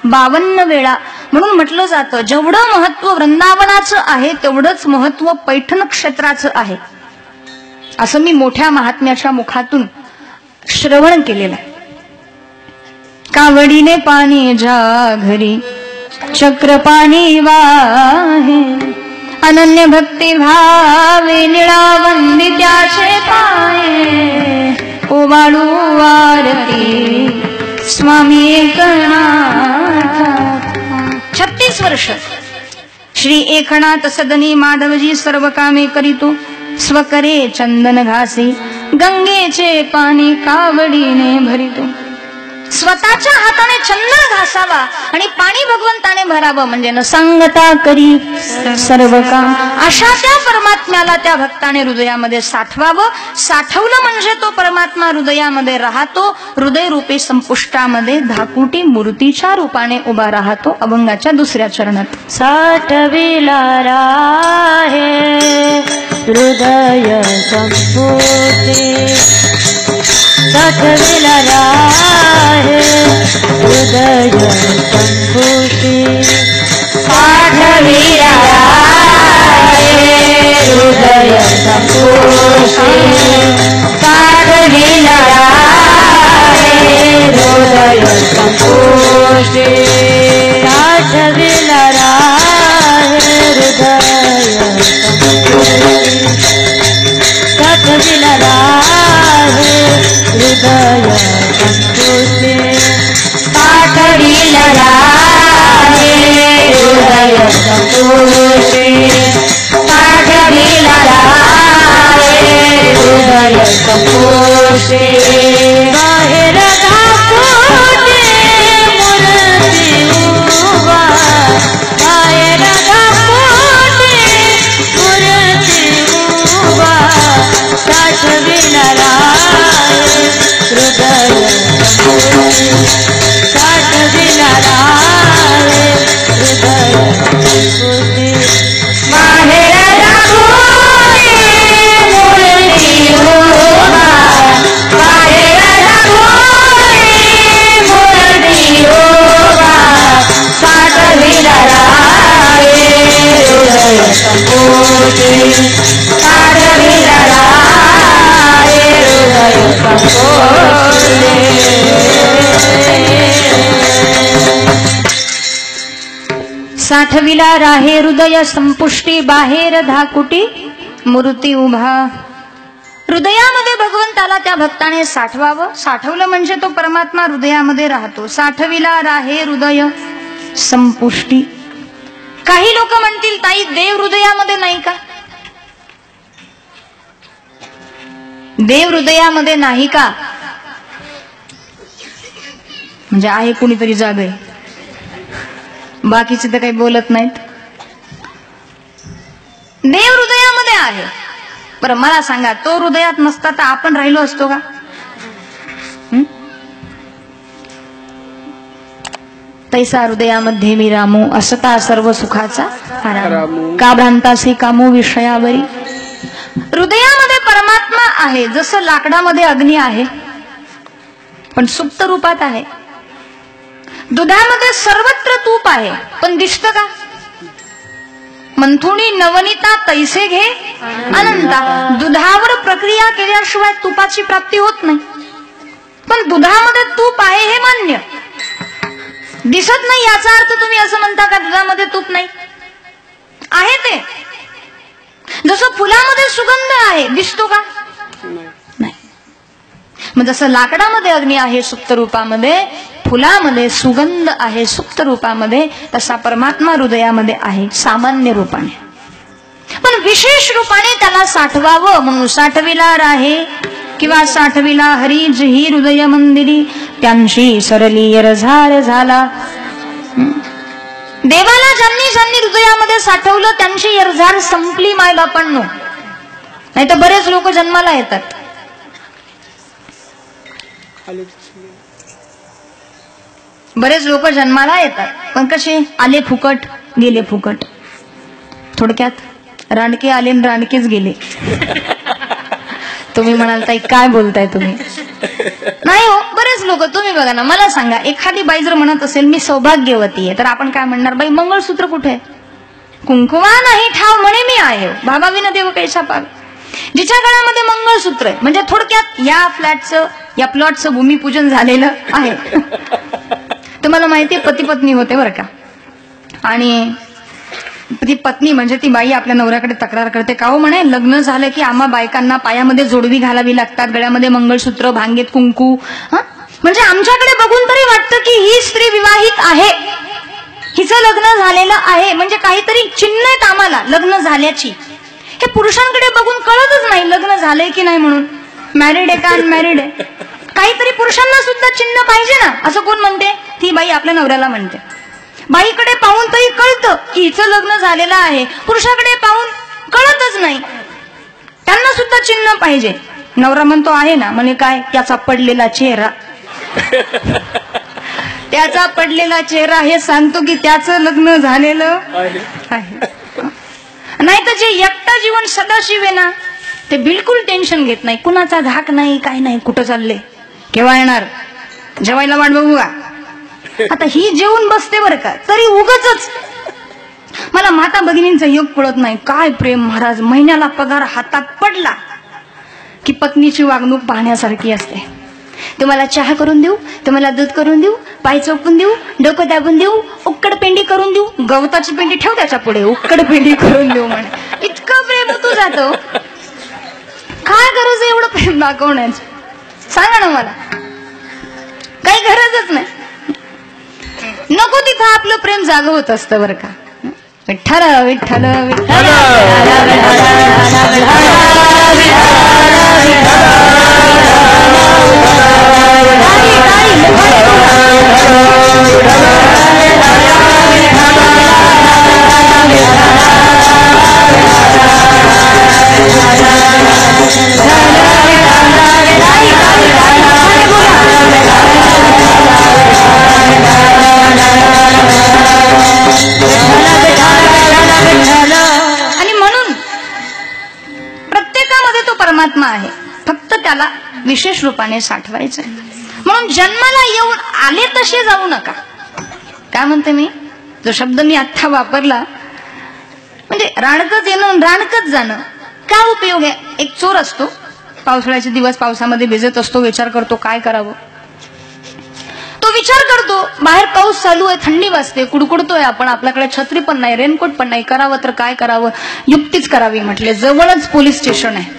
52 वेळा. म्हणून म्हटलं जातं जेवढं महत्व वृंदावनाचं आहे तेवढंच महत्व पैठण क्षेत्राचं आहे, असं मी मोठ्या महात्म्याच्या मुखातून श्रवण केलेलं आहे. कावडीने पाणी ज्या घरी चक्र पाणी वाहे, अनन्य भक्ती भावे निळा वंदित्याचे पाये ओवाळू आरती स्वामी एकनाथ। 36 वर्ष श्री एकनाथ सदनी माधवजी सर्व कामे करीतो, स्वकरे चंदन घासी गंगेचे पाणी कावडीने भरितो। स्वतःच्या हाताने चंदन घासावा आणि पाणी भगवंताने भरावं, म्हणजे न सांगता करी सर्व काम। अशा त्या परमात्म्याला त्या भक्ताने हृदयामध्ये साठवावं। साठवलं म्हणजे तो परमात्मा हृदयामध्ये राहतो। हृदय रूपी संपुष्टामध्ये धाकुटी मूर्तीच्या रूपाने उभा राहतो। अभंगाच्या 2ऱ्या चरणात साठविला राहे हृदय संपुष्टी, साठविला राहे हृदय संपुष्टी, साठविला राहे हृदय संपुष्टी, साठविला राहे हृदय संपुष्टी, साठविला राहे हृदय संपुष्टी, साठविला राहे हृदय संपुष्टी, साठविला राहे हृदय संपुष्टी, साठविला राहे हृदय संपुष्टी, बाहेर धाकुटी मूर्ती उभा, बाहेर धाकुटी मूर्ती उभा, साठविला राहे हृदय संपुष्टी, साठविला राहे हृदय संपुष्टी, बाहेर धाकुटी मूर्ती उभा, बाहेर धाकुटी मूर्ती उभा, साठविला राहे हृदय संपुष्टी, साठविला राहे हृदय संपुष्टी। साठविला राहे हृदय संपुष्टी, बाहेर धाकुटी मूर्ती उभा। हृदयामध्ये भगवंताला त्या भक्ताने साठवावं। साठवलं म्हणजे तो परमात्मा हृदयामध्ये राहतो। साठविला राहे हृदय संपुष्टी। काही लोक म्हणतील ताई देव हृदयामध्ये नाही का? देव हृदयामध्ये नाही का म्हणजे आहे कुणीतरी जागे, बाकीचे तर काही बोलत नाहीत। देव हृदयामध्ये आहे, बरं मला सांगा तो हृदयात नसता तर आपण राहिलो असतो का? तैसा हृदयामध्ये मी रामू, असता सर्व सुखाचा आराम, का भ्रांतासी कामू विषयावरी। हृदयामध्ये परमात्मा आहे, जसं लाकडामध्ये अग्नी आहे पण सुप्त रूपात आहे। दुधामध्ये सर्वत्र तूप आहे पण दिसतं का? मंथुणी नवनीता तैसे घे अनंता। दुधावर प्रक्रिया केल्याशिवाय तुपाची प्राप्ती होत नाही, पण दुधामध्ये तूप आहे हे मान्य। दिसत नाही याचा अर्थ तुम्ही असं म्हणता का दुधामध्ये तूप नाही? आहे ते। जसं फुलामध्ये सुगंध आहे, दिसतो का? नाही। मग जसं लाकडामध्ये अग्नी आहे सुप्त रूपामध्ये, फुलामध्ये सुगंध आहे सुप्त रूपामध्ये, तसा परमात्मा हृदयामध्ये आहे सामान्य रूपाने, पण विशेष रूपाने त्याला साठवावं म्हणून साठविला राहे किंवा साठविला हरीज ही हृदय मंदिरी, त्यांशी सरली यरझार झाला। देवाला ज्यांनी ज्यांनी हृदयामध्ये साठवलं त्यांची यरझार संपली माय बापांनो। नाही तर बरेच लोक जन्माला येतात, बरेच लोक जन्माला येतात पण कसे आले फुकट गेले फुकट। थोडक्यात रानके आले आणि रानकेच गेले। तुम्ही म्हणाल ताई काय बोलताय तुम्ही? नाही हो, बरेच लोक। तुम्ही बघा ना, मला सांगा एखादी बाई जर म्हणत असेल मी सौभाग्यवती आहे तर आपण काय म्हणणार? बाई मंगळसूत्र कुठे? कुंकुवा नाही ठाव म्हणे मी आहे, बाबा विना देव कैसा पाव। जिच्या गळ्यामध्ये मंगळसूत्र आहे म्हणजे थोडक्यात या फ्लॅटचं या प्लॉटचं भूमिपूजन झालेलं आहे। तुम्हाला माहितीये पती पत्नी होते बरं का, आणि ती पत्नी म्हणजे ती बाई आपल्या नवऱ्याकडे तक्रार करते, का हो म्हणे लग्न झालं की आम्हा बायकांना पायामध्ये जोडवी घालावी लागतात, गळ्यामध्ये मंगळसूत्र, भांगेत कुंकू. म्हणजे आमच्याकडे बघून तरी वाटतं की ही स्त्री विवाहित आहे, हिचं लग्न झालेलं आहे, म्हणजे काहीतरी चिन्ह आहेत आम्हाला लग्न झाल्याची. हे पुरुषांकडे बघून कळतच नाही लग्न झालंय की नाही म्हणून, मॅरिड आहे का अनमॅरिड आहे. काहीतरी पुरुषांना सुद्धा चिन्ह पाहिजे ना, असं कोण म्हणते, ती बाई आपल्या नवऱ्याला म्हणते. बाईकडे पाहून तरी कळतं की हिचं लग्न झालेलं आहे, पुरुषाकडे पाहून कळतच नाही, त्यांना सुद्धा चिन्ह पाहिजे. नवरा म्हणतो आहे ना, म्हणे काय, त्याचा पडलेला चेहरा. त्याचा पडलेला चेहरा हे सांगतो की त्याचं लग्न झालेलं आहे. नाही तर जे एकटा जीवन सदाशिव आहे ना, ते बिलकुल टेन्शन घेत नाही, कुणाचा धाक नाही, काय नाही, कुठं चालले, केव्हा येणार, जेवायला वाट बघू का. आता ही जेवून बसते बरं का, तरी उगाचच. मला माता भगिनींचं योग कळत नाही, काय प्रेम महाराज. महिन्याला पगार हातात पडला की पत्नीची वागणूक पाहण्यासारखी असते. तुम्हाला चहा करून देऊ, तुम्हाला दूध करून देऊ, पाय चोपून देऊ, डोकं दाबून देऊ, उक्कड पेंडी करून देऊ, गवताची पेंडी ठेव त्याच्या पुढे, उक्कड पेंडी करून देऊ म्हणे. इतकं प्रेम तू जातो, काय गरज आहे एवढं प्रेम दाखवण्याची, सांगा ना मला. काही गरजच नाही, नको तिथं आपलं प्रेम जागं होत असतं बरं का. विठ्ठल विठ्ठल विठ्ठल आणि म्हणून प्रत्येकामध्ये तो परमात्मा आहे, फक्त त्याला विशेष रूपाने साठवायचं. म्हणून जन्माला येऊन आले तसे जाऊ नका. काय म्हणते मी, जो शब्द मी आता वापरला, म्हणजे राणकच येणं राणकच जाणं, काय उपयोग आहे. एक चोर असतो, पावसाळ्याचे दिवस पावसामध्ये भिजत असतो, विचार करतो काय करावं. तो विचार करतो, बाहेर पाऊस चालू आहे, थंडी वाजते, कुडकुडतोय आपण, आपल्याकडे छत्री पण नाही, रेनकोट पण नाही, करावं तर काय करावं, युक्तीच करावी म्हटले. जवळच पोलीस स्टेशन आहे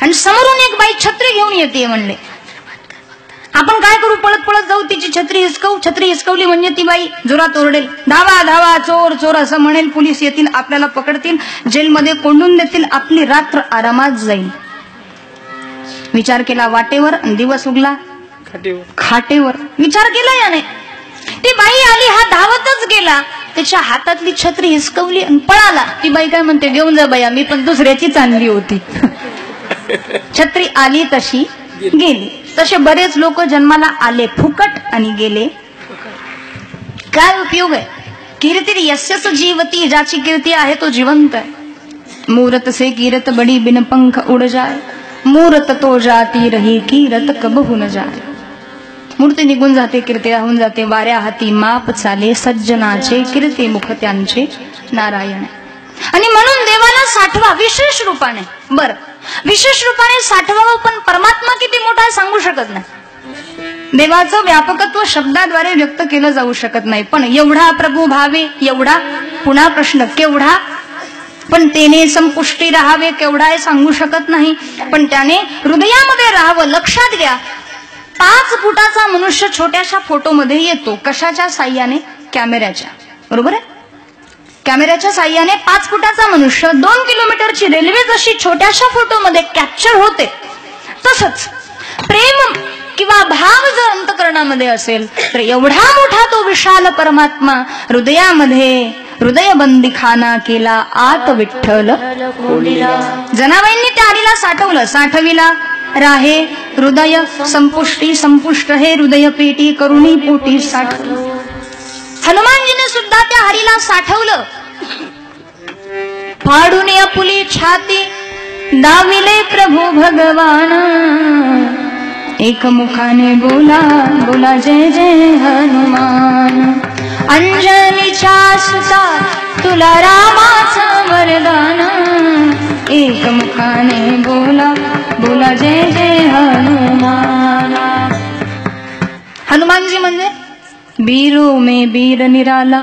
आणि समोरून एक बाई छत्री घेऊन येते. म्हणले आपण काय करू, पळत पळत जाऊ, तिची छत्री हिसकवू. छत्री हिसकवली म्हणजे ती बाई जोरात ओरडेल, धावा धावा, चोर चोर असं म्हणेल. पोलीस येतील, आपल्याला पकडतील, जेलमध्ये कोंडून देतील, आपली रात्र आरामात जाईल. विचार केला वाटेवर, दिवस उगला खाटेवर. विचार केला याने, ती बाई आली, हा धावतच गेला, त्याच्या हातातली छत्री हिसकवली आणि पळाला. ती बाई काय म्हणते, घेऊन जा बाया, मी पण दुसऱ्याचीच आणली होती. छत्री आली तशी गेली. तसे बरेच लोक जन्माला आले फुकट आणि गेले काय उपयोग आहे. कीर्ती यस्यस जीवती, ज्याची कीर्ती आहे तो जिवंत आहे. मूरत से कीरत बड़ी बिन पंख उड़ जाए, मूरत तो जाती रही कीरत कबहू न जाए. मूर्ती निघून जाते, कीर्ती राहून जाते, वाऱ्या हाती माप चाले, सज्जनाचे कीर्ती मुख त्यांचे नारायण. आणि म्हणून देवाला साठवा विशेष रूपाने. बर, विशेष रूपाने साठवावं, पण परमात्मा किती मोठा आहे सांगू शकत नाही. देवाचं व्यापकत्व शब्दाद्वारे व्यक्त केलं जाऊ शकत नाही. पण एवढा प्रभू भावे, एवढा, पुन्हा प्रश्न केवढा, पण तेने संपुष्टी राहावे, केवढा आहे सांगू शकत नाही. पण त्याने हृदयामध्ये राहावं. लक्षात घ्या, 5 फुटाचा मनुष्य छोट्याशा फोटोमध्ये येतो. कशाच्या साह्याने? कॅमेऱ्याच्या. बरोबर आहे. कॅमेऱ्याच्या साह्याने 5 फुटाचा मनुष्य, 2 किलोमीटरची रेल्वे जशी छोट्याशा फोटोमध्ये कॅप्चर होते, तसंच प्रेम किंवा भाव जर अंतकरणामध्ये असेल तर एवढा मोठा तो विशाल परमात्मा हृदयामध्ये हृदयबंदी खाना केला आत विठ्ठल. जनाबाईंनी त्या आईला साठवलं. साठविला राहे हृदय संपुष्टी, संपुष्ट हे हृदय पेटी करुणी पोटी साठ. हनुमानजीने सुद्धा त्या हरीला साठवलं. फाडून आपुली छाती दाविले प्रभू भगवान, एक मुखाने बोला बोला जय जय हनुमान. अंजनीच्या सुता तुला रामाचं वरदान, एक मुखाने बोला बोला जय जय हनुमान. हनुमानजी म्हणजे बीरो में बीर निराला,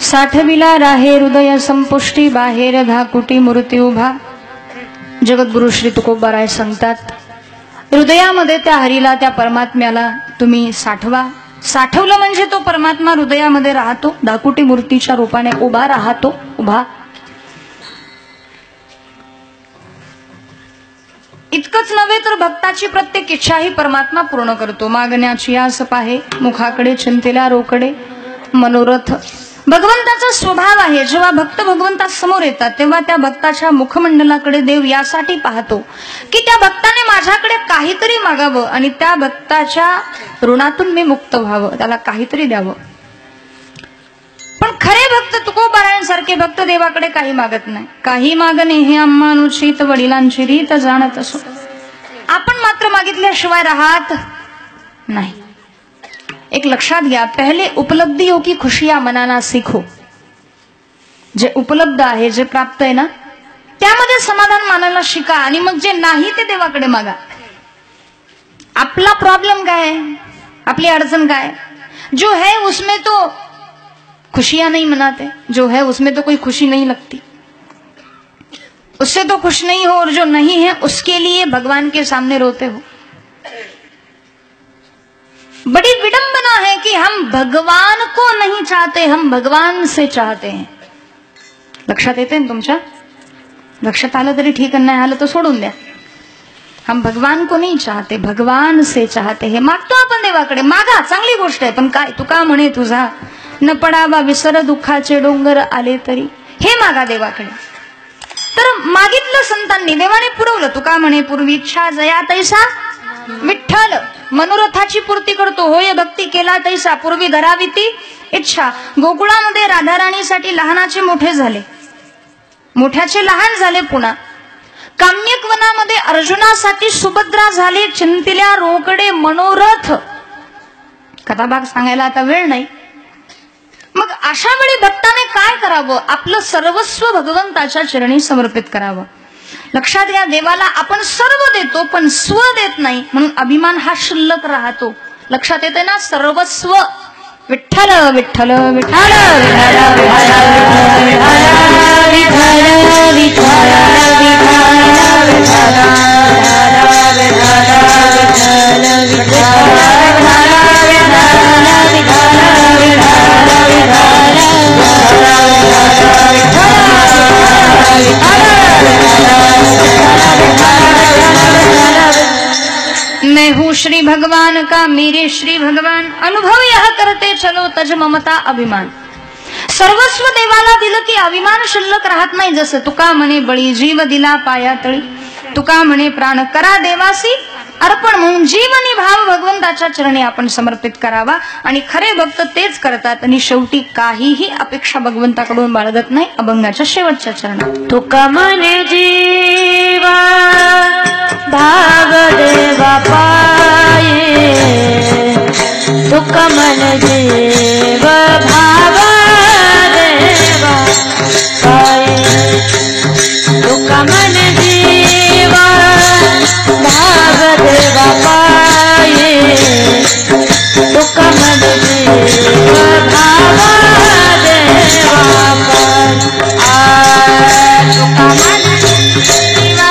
साठविला राहे हृदय संपुष्टी बाहेर धाकुटी मूर्ती उभा. जगद्गुरु श्री तुकोबाराय सांगतात, हृदयामध्ये त्या हरीला, त्या परमात्म्याला तुम्ही साठवा. साठवलं म्हणजे तो परमात्मा हृदयामध्ये राहतो, धाकुटी मूर्तीच्या रूपाने उभा राहतो. उभा इतकंच नव्हे तर भक्ताची प्रत्येक इच्छाही परमात्मा पूर्ण करतो. मागण्याची आस पाहे, मुखाकडे चिंतेल्या रोकडे मनोरथ. भगवंताचा स्वभाव आहे, जेव्हा भक्त भगवंता समोर येतात तेव्हा त्या भक्ताच्या मुखमंडलाकडे देव यासाठी पाहतो की त्या भक्ताने माझ्याकडे काहीतरी मागावं आणि त्या भक्ताच्या ऋणातून मी मुक्त व्हावं, त्याला काहीतरी द्यावं. पण खरे भक्त तुकोबारायांसारखे भक्त देवाकडे काही मागत नाही. काही मागणे हे आम्हानुचित वडिलांची रीत जाणत असो, आपण मात्र मागितल्याशिवाय राहत नाही. एक लक्षात घ्या, पहले उपलब्धियों की खुशियां मनाना सीखो. जे उपलब्ध आहे, जे प्राप्त आहे ना, त्यामध्ये समाधान मानायला शिका आणि मग जे नाही ते देवाकडे मागा. आपला प्रॉब्लेम काय है, आपली अड़चन काय, जो है उसमें तो खुशियां नहीं मनाते, जो है उसमें तो कोई खुशी नहीं लगती, उससे तो खुश नहीं हो, और जो नहीं है उसके लिए भगवान के सामने रोते हो. बड़ी विडंबना है कि हम भगवान को नहीं चाहते, हम भगवान से चाहते हैं. लक्षात येते ना तुमच्या? लक्षात आलं तरी ठीक, नाही आलं तर सोडून द्या. हम भगवान को नहीं चाहते, भगवान से चाहते हैं. मागतो आपण देवाकडे, मागा, चांगली गोष्ट आहे, पण काय तुका म्हणे तुझा न पडावा विसर, दुःखाचे डोंगर आले तरी, हे मागा देवाकडे. तर मागितलं संतांनी, देवाने पुरवलं. तुका म्हणे पूर्वी इच्छा जया तैसा विठ्ठल, मनोरथाची पूर्ती करतो. होय भक्ती केला तैसा, पूर्वी धरावी ती इच्छा. गोकुळामध्ये राधाराणीसाठी लहानाचे मोठे झाले, मोठ्याचे लहान झाले. पुन्हा काम्यक वनामध्ये अर्जुनासाठी सुभद्रा झाली. चिंतिल्या रोकडे मनोरथ. कथाभाग सांगायला आता वेळ नाही. मग अशा वेळी भक्ताने काय करावं? आपलं सर्वस्व भगवंताच्या चरणी समर्पित करावं. लक्षात घ्या, देवाला आपण सर्व देतो पण स्व देत नाही, म्हणून अभिमान हा शिल्लक राहतो. लक्षात येते ना? सर्वस्व विठ्ठल विठ्ठल विठ्ठल मैं हूँ श्री भगवान का, मेरे श्री भगवान. अनुभव यह करते चलो तज ममता अभिमान. सर्वस्व देवाला दिलं की अभिमान शिल्लक राहत नाही. जसं तुका म्हणे बळी जीव दिला पाया तळी, तुका म्हणे प्राण करा देवासी अर्पण, म्हणून जीवनी भाव भगवंताच्या चरणी आपण समर्पित करावा. आणि खरे भक्त तेच करतात आणि शेवटी काहीही अपेक्षा भगवंताकडून बाळगत नाही. अभंगाच्या शेवटच्या चरणात तुका म्हणे जीवा भाव देवा पाये, तुका म्हणे जीव भाव देवा पाये, तुका म्हणे जीवा भाव देवा पाये, तुका म्हणे जीव भाव देवा पाये. तुका म्हणे जीवा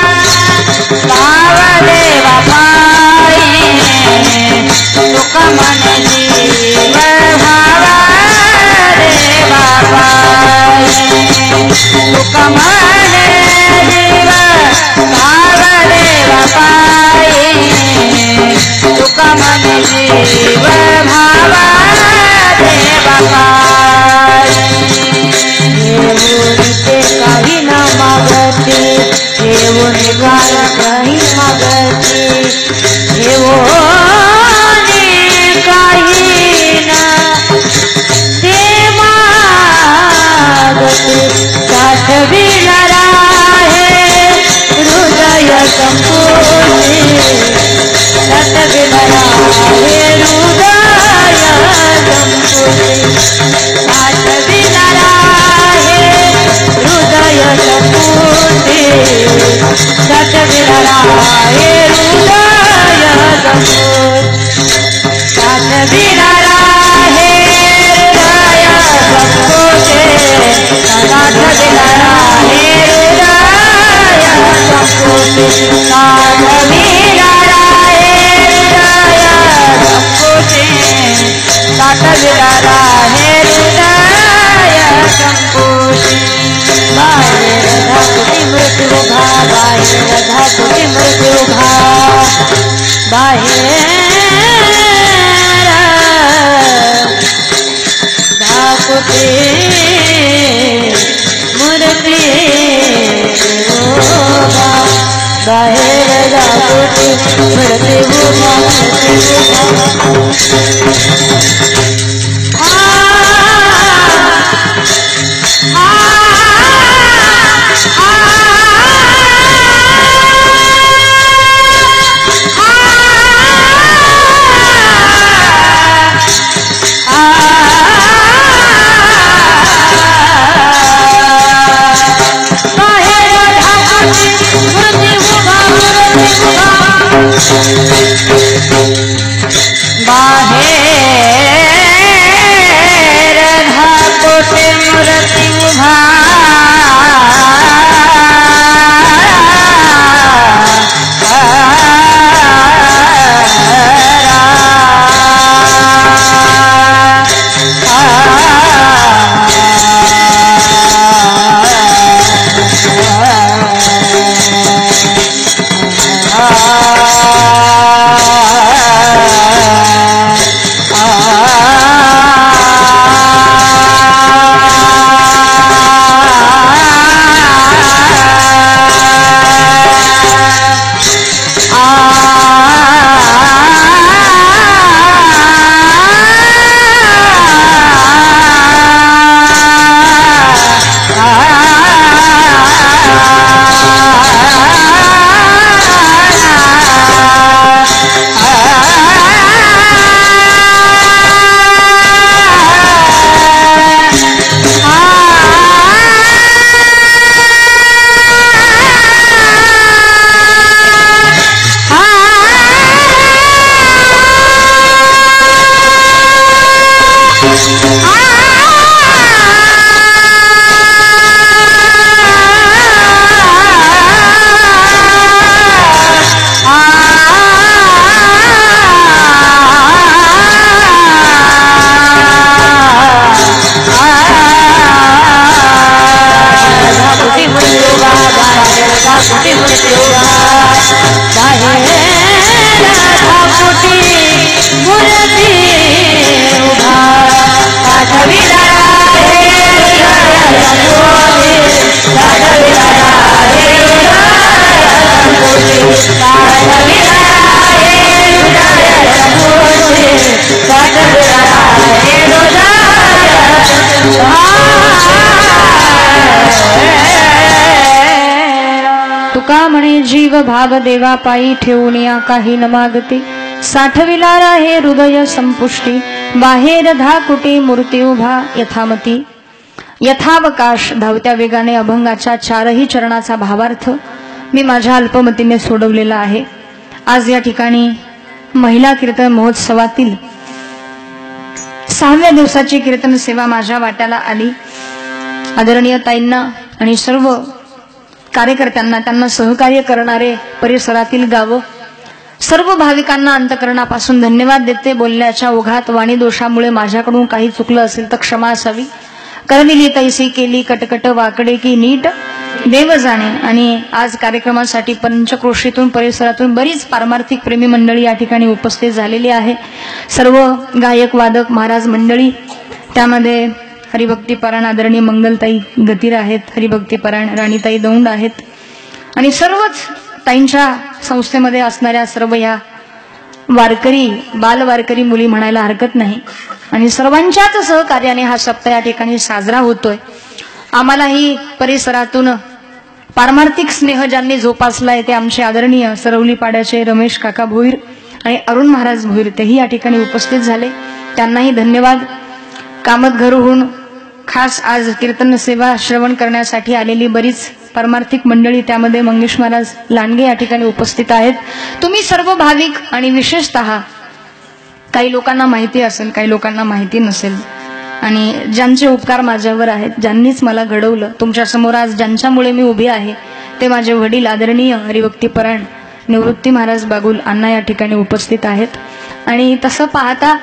साठविणारा हे हृदय संपुटी साठविणारा हे हृदय संपुटी साठविणारा हे हृदय संपुटी साठविणारा हे हृदय संपुटी साठविणारा हे हृदय संपुटी साठविणारा हे हृदय संपुटी साठविणारा हे हृदय संपुटी साठविणारा हे हृदय संपुटी बाहेर धाकुटी मृत्यू घा बाहेर धाकुटी मृत्यू घा बाहेर धाकुटी मृत्यू घा बाहेर धाकुटी मृत्यू घा बाहेर धाकुटी मृत्यू घा तुका म्हणे जीव भाव देवा पायी ठेवून या काही न मागते साठविलारा हे हृदय संपुष्टी बाहेर धाकुटी मूर्ती उभा यथामती यथावकाश धावत्या वेगाने अभंगाच्या चारही चरणाचा भावार्थ मी माझ्या अल्पमतीने सोडवलेला आहे। आज या ठिकाणी महिला कीर्तन महोत्सवातील 6व्या दिवसाची कीर्तन सेवा माझ्या वाट्याला आली। आदरणीय ताईंना आणि सर्व कार्यकर्त्यांना त्यांना सहकार्य करणारे परिसरातील गाव सर्व भाविकांना अंतकरणापासून धन्यवाद देते। बोलण्याच्या ओघात वाणी दोषामुळे माझ्याकडून काही चुकलं असेल तर क्षमा असावी। करविली तैसी केली कटकट वाकडे की नीट देव जाणे। आणि आज कार्यक्रमासाठी पंचक्रोशीतून परिसरातून बरीच पारमार्थिक प्रेमी मंडळी या ठिकाणी उपस्थित झालेली आहे। सर्व गायक वादक महाराज मंडळी, त्यामध्ये हरिभक्तीपरायण आदरणीय मंगलताई गतीर आहेत, हरिभक्तीपरायण राणीताई दौंड आहेत आणि सर्वच ताईंच्या संस्थेमध्ये असणाऱ्या सर्व या वारकरी बाल वारकरी मुली म्हणायला हरकत नाही। आणि सर्वांच्याच सहकार्याने हा सप्ताह या ठिकाणी साजरा होतोय। आम्हालाही परिसरातून पारमार्थिक स्नेह ज्यांनी जोपासलाय ते आमचे आदरणीय सरवली पाड्याचे रमेश काका भोईर आणि अरुण महाराज भोईर, तेही या ठिकाणी उपस्थित झाले, त्यांनाही धन्यवाद. कामतघरहून खास आज कीर्तन सेवा श्रवण करण्यासाठी आलेली बरीच पारमार्थिक मंडळी, त्यामध्ये मंगेश महाराज लांडगे या ठिकाणी उपस्थित आहेत. तुम्ही सर्व भाविक आणि विशेषतः काही लोकांना माहिती असेल, काही लोकांना माहिती नसेल, आणि ज्यांचे उपकार माझ्यावर आहेत, ज्यांनीच मला घडवलं, तुमच्यासमोर आज ज्यांच्यामुळे मी उभी आहे ते माझे वडील आदरणीय हरिभक्तीपरायण निवृत्ती महाराज बागुल अण्णा या ठिकाणी उपस्थित आहेत. आणि तसं पाहता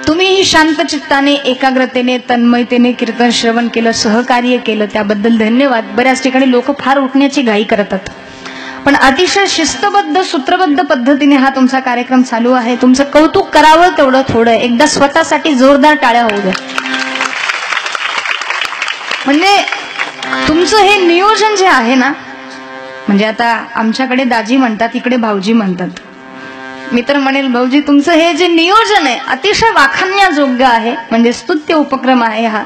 तुम्हीही शांत चित्ताने, एकाग्रतेने, तन्मयतेने कीर्तन श्रवण केलं, सहकार्य केलं, त्याबद्दल धन्यवाद. बऱ्याच ठिकाणी लोक फार उठण्याची घाई करतात, पण अतिशय शिस्तबद्ध सूत्रबद्ध पद्धतीने हा तुमचा कार्यक्रम चालू आहे. तुमचं कौतुक करावं तेवढं थोडं. एकदा स्वतःसाठी जोरदार टाळ्या होऊ द्या. म्हणजे तुमचं हे नियोजन जे आहे ना, म्हणजे आता आमच्याकडे दाजी म्हणतात, इकडे भाऊजी म्हणतात, मी तर म्हणेल भाऊजी तुमचं हे जे नियोजन आहे अतिशय वाखाणण्याजोग्य आहे, म्हणजे स्तुत्य उपक्रम आहे हा.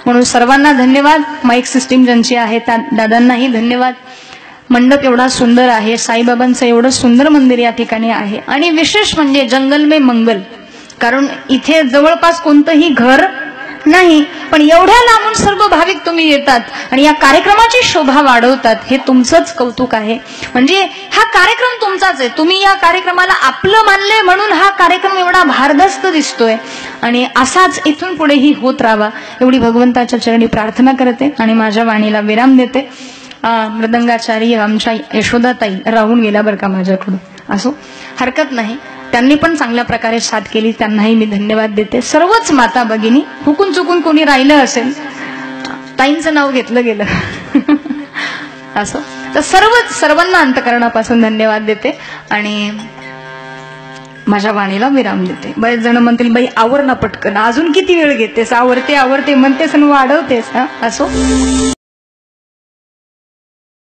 म्हणून सर्वांना धन्यवाद. माईक सिस्टीम ज्यांची आहे त्या दादांनाही धन्यवाद. मंडप एवढा सुंदर आहे, साईबाबांचं एवढं सुंदर मंदिर या ठिकाणी आहे, आणि विशेष म्हणजे जंगल में मंगल, कारण इथे जवळपास कोणतंही घर नाही, पण एवढ्या लांबून सर्व भाविक तुम्ही येतात आणि या कार्यक्रमाची शोभा वाढवतात, हे तुमचंच कौतुक आहे. म्हणजे हा कार्यक्रम तुमचाच आहे, तुम्ही या कार्यक्रमाला आपलं मानले म्हणून हा कार्यक्रम एवढा भारदस्त दिसतोय, आणि असाच इथून पुढेही होत राहावा एवढी भगवंताच्या चरणी प्रार्थना करते आणि माझ्या वाणीला विराम देते. मृदंगाचार्य आमच्या यशोदाताई राहून गेल्या बरं का माझ्याकडून, असो हरकत नाही, त्यांनी पण चांगल्या प्रकारे साथ केली, त्यांनाही मी धन्यवाद देते. सर्वच माता भगिनी, हुकून चुकून कोणी राहिलं असेल, ताईंचं नाव घेतलं गेलं असं तर सर्वांना अंतकरणापासून धन्यवाद देते आणि माझ्या वाणीला विराम देते. बरेच जण म्हणतील बाई आवर ना पटकन, अजून किती वेळ घेतेस, आवरते म्हणतेस आणि वाढवतेस, असो.